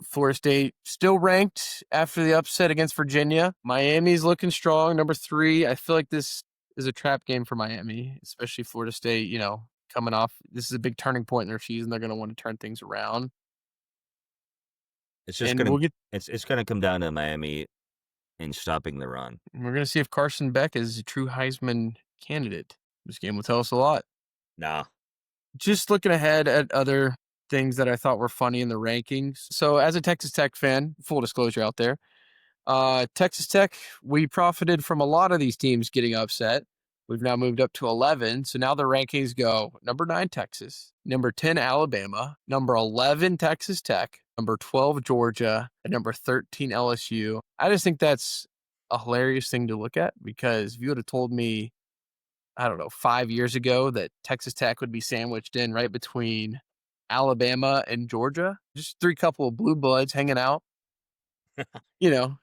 Florida State still ranked after the upset against Virginia. Miami's looking strong, number 3. I feel like this is a trap game for Miami, especially Florida State, coming off. This is a big turning point in their season. They're going to want to turn things around. It's just going to it's going to come down to Miami and stopping the run. We're going to see if Carson Beck is a true Heisman candidate. This game will tell us a lot. Nah. Just looking ahead at other things that I thought were funny in the rankings. So as a Texas Tech fan, full disclosure out there, Texas Tech, we profited from a lot of these teams getting upset. We've now moved up to 11. So now the rankings go number 9, Texas, number 10, Alabama, number 11, Texas Tech, number 12, Georgia, and number 13, LSU. I just think that's a hilarious thing to look at because if you would have told me, I don't know, 5 years ago that Texas Tech would be sandwiched in right between Alabama and Georgia, just 3 couple of blue bloods hanging out,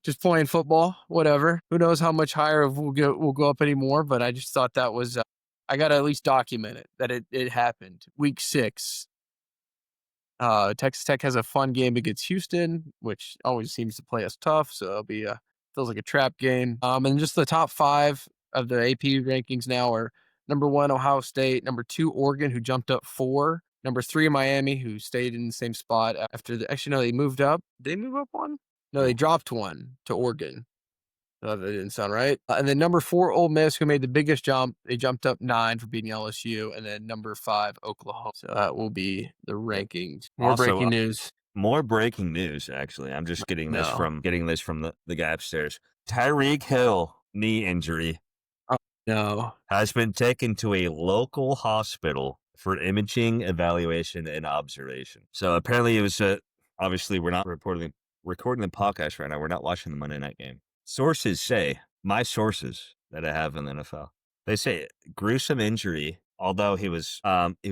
just playing football, whatever. Who knows how much higher we'll go up anymore, but I just thought that was, I got to at least document it, that it happened. Week 6, Texas Tech has a fun game against Houston, which always seems to play us tough, so it'll be feels like a trap game. And just the top 5 of the AP rankings now are number 1, Ohio State, number 2, Oregon, who jumped up 4, number 3, Miami, who stayed in the same spot after they moved up. Did they move up 1? No, they dropped 1 to Oregon. That didn't sound right. And then number 4, Ole Miss, who made the biggest jump. They jumped up 9 for beating LSU. And then number 5, Oklahoma. So that will be the rankings. More breaking news. More breaking news, actually. I'm just getting this from the guy upstairs. Tyreek Hill, knee injury. Oh, no. Has been taken to a local hospital for imaging, evaluation, and observation. So apparently it was obviously we're not recording the podcast right now. We're not watching the Monday night game. Sources say, my sources that I have in the NFL, They say gruesome injury, although he was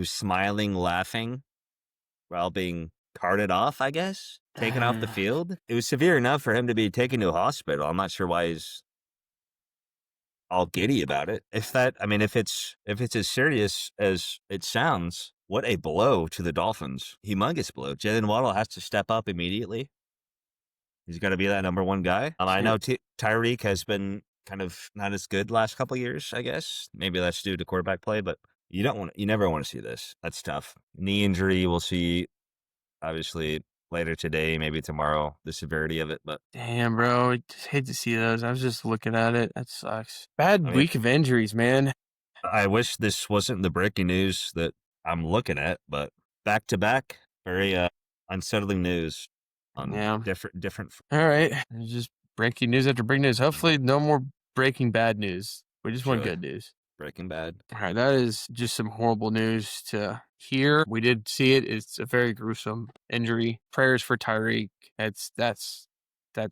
smiling, laughing while being carted off, I guess, taken off the field. It was severe enough for him to be taken to a hospital. I'm not sure why he's all giddy about it. If it's as serious as it sounds, what a blow to the Dolphins. Humongous blow. Jalen Waddle has to step up immediately. He's got to be that number one guy. I know Tyreek has been kind of not as good last couple of years, I guess. Maybe that's due to quarterback play, but you never want to see this. That's tough. Knee injury, we'll see obviously later today, maybe tomorrow, the severity of it. But Damn, bro. I just hate to see those. I was just looking at it. That sucks. Bad week of injuries, man. I wish this wasn't the breaking news that I'm looking at, but back to back, very unsettling news on different. All right. It's just breaking news after breaking news. Hopefully no more breaking bad news. We just want good news. Breaking bad. All right. That is just some horrible news to hear. We did see it. It's a very gruesome injury. Prayers for Tyreek. That's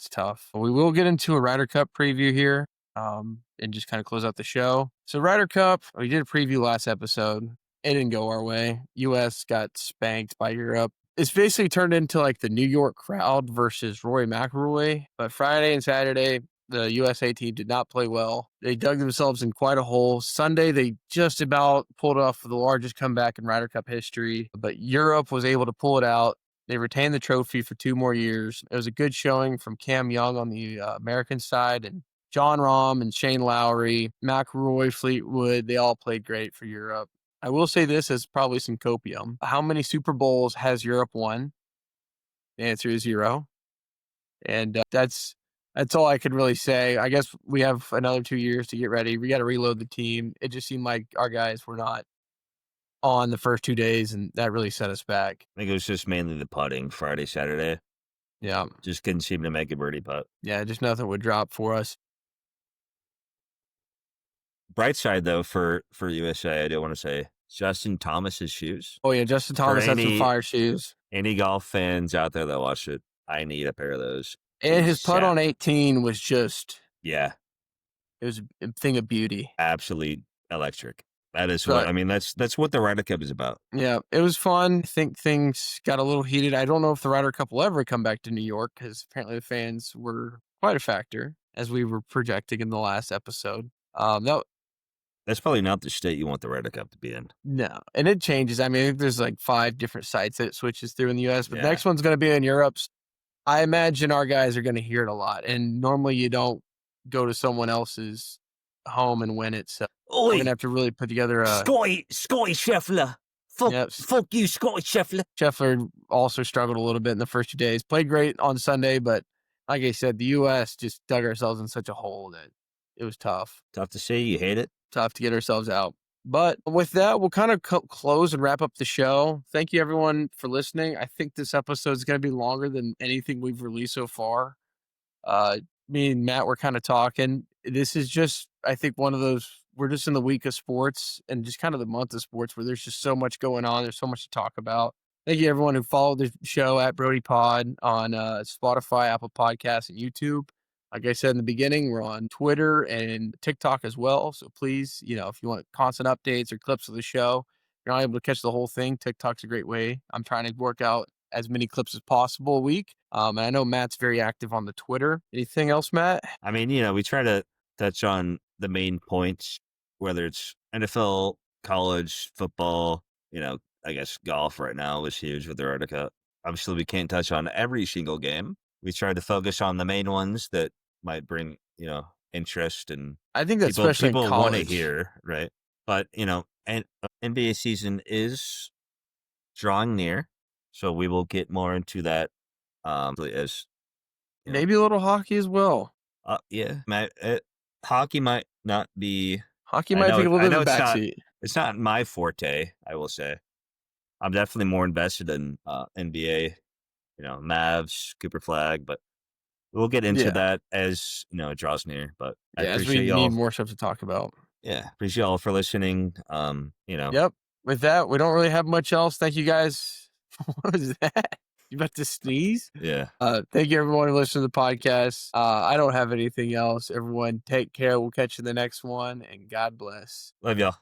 tough. We will get into a Ryder Cup preview here and just kind of close out the show. So Ryder Cup, we did a preview last episode. It didn't go our way. U.S. got spanked by Europe. It's basically turned into like the New York crowd versus Rory McIlroy. But Friday and Saturday, the USA team did not play well. They dug themselves in quite a hole. Sunday, they just about pulled off the largest comeback in Ryder Cup history. But Europe was able to pull it out. They retained the trophy for 2 more years. It was a good showing from Cam Young on the American side, and John Rahm and Shane Lowry, McIlroy, Fleetwood, they all played great for Europe. I will say this as probably some copium. How many Super Bowls has Europe won? The answer is 0. And that's all I could really say. I guess we have another 2 years to get ready. We got to reload the team. It just seemed like our guys were not on the first 2 days, and that really set us back. I think it was just mainly the putting Friday, Saturday. Yeah. Just couldn't seem to make a birdie putt. Yeah, just nothing would drop for us. Bright side, though, for USA, I do want to say Justin Thomas's shoes. Oh, yeah, Justin Thomas had some fire shoes. Any golf fans out there that watch it, I need a pair of those. And his putt on 18 was just... Yeah. It was a thing of beauty. Absolutely electric. That is what, that's what the Ryder Cup is about. Yeah, it was fun. I think things got a little heated. I don't know if the Ryder Cup will ever come back to New York because apparently the fans were quite a factor as we were projecting in the last episode. That's probably not the state you want the Ryder Cup to be in. No, and it changes. I mean, I think there's like 5 different sites that it switches through in the U.S., but the next one's going to be in Europe. I imagine our guys are going to hear it a lot, and normally you don't go to someone else's home and win it, so we're going to have to really put together a... Scotty Scheffler. Fuck you, Scotty Scheffler. Scheffler also struggled a little bit in the first 2 days. Played great on Sunday, but like I said, the U.S. just dug ourselves in such a hole that it was tough. Tough to see. You hate it. Tough to get ourselves out. But with that, we'll kind of close and wrap up the show. Thank you, everyone, for listening. I think this episode is going to be longer than anything we've released so far. Me and Matt were kind of talking. This is just, I think, one of those, we're just in the week of sports and just kind of the month of sports where there's just so much going on. There's so much to talk about. Thank you, everyone who followed the show at Brodie Pod on Spotify, Apple Podcasts, and YouTube. Like I said in the beginning, we're on Twitter and TikTok as well. So please, if you want constant updates or clips of the show, you're not able to catch the whole thing. TikTok's a great way. I'm trying to work out as many clips as possible a week. And I know Matt's very active on the Twitter. Anything else, Matt? I mean, we try to touch on the main points, whether it's NFL, college, football, I guess golf right now is huge with the Ryder Cup. Obviously, we can't touch on every single game. We try to focus on the main ones that might bring, interest, and I think that's especially people in college. Want to hear, right? But and NBA season is drawing near, so we will get more into that. As maybe a little hockey as well. Yeah, hockey might not be. Hockey might take a little bit of a backseat. It's not my forte, I will say. I'm definitely more invested in NBA. Mavs, Cooper Flag, but we'll get into that as, it draws near. But I appreciate as we need more stuff to talk about. Yeah, appreciate y'all for listening. Yep. With that, we don't really have much else. Thank you guys. What was that? You about to sneeze? Yeah. Thank you everyone who listened to the podcast. I don't have anything else. Everyone take care. We'll catch you in the next one, and God bless. Love y'all.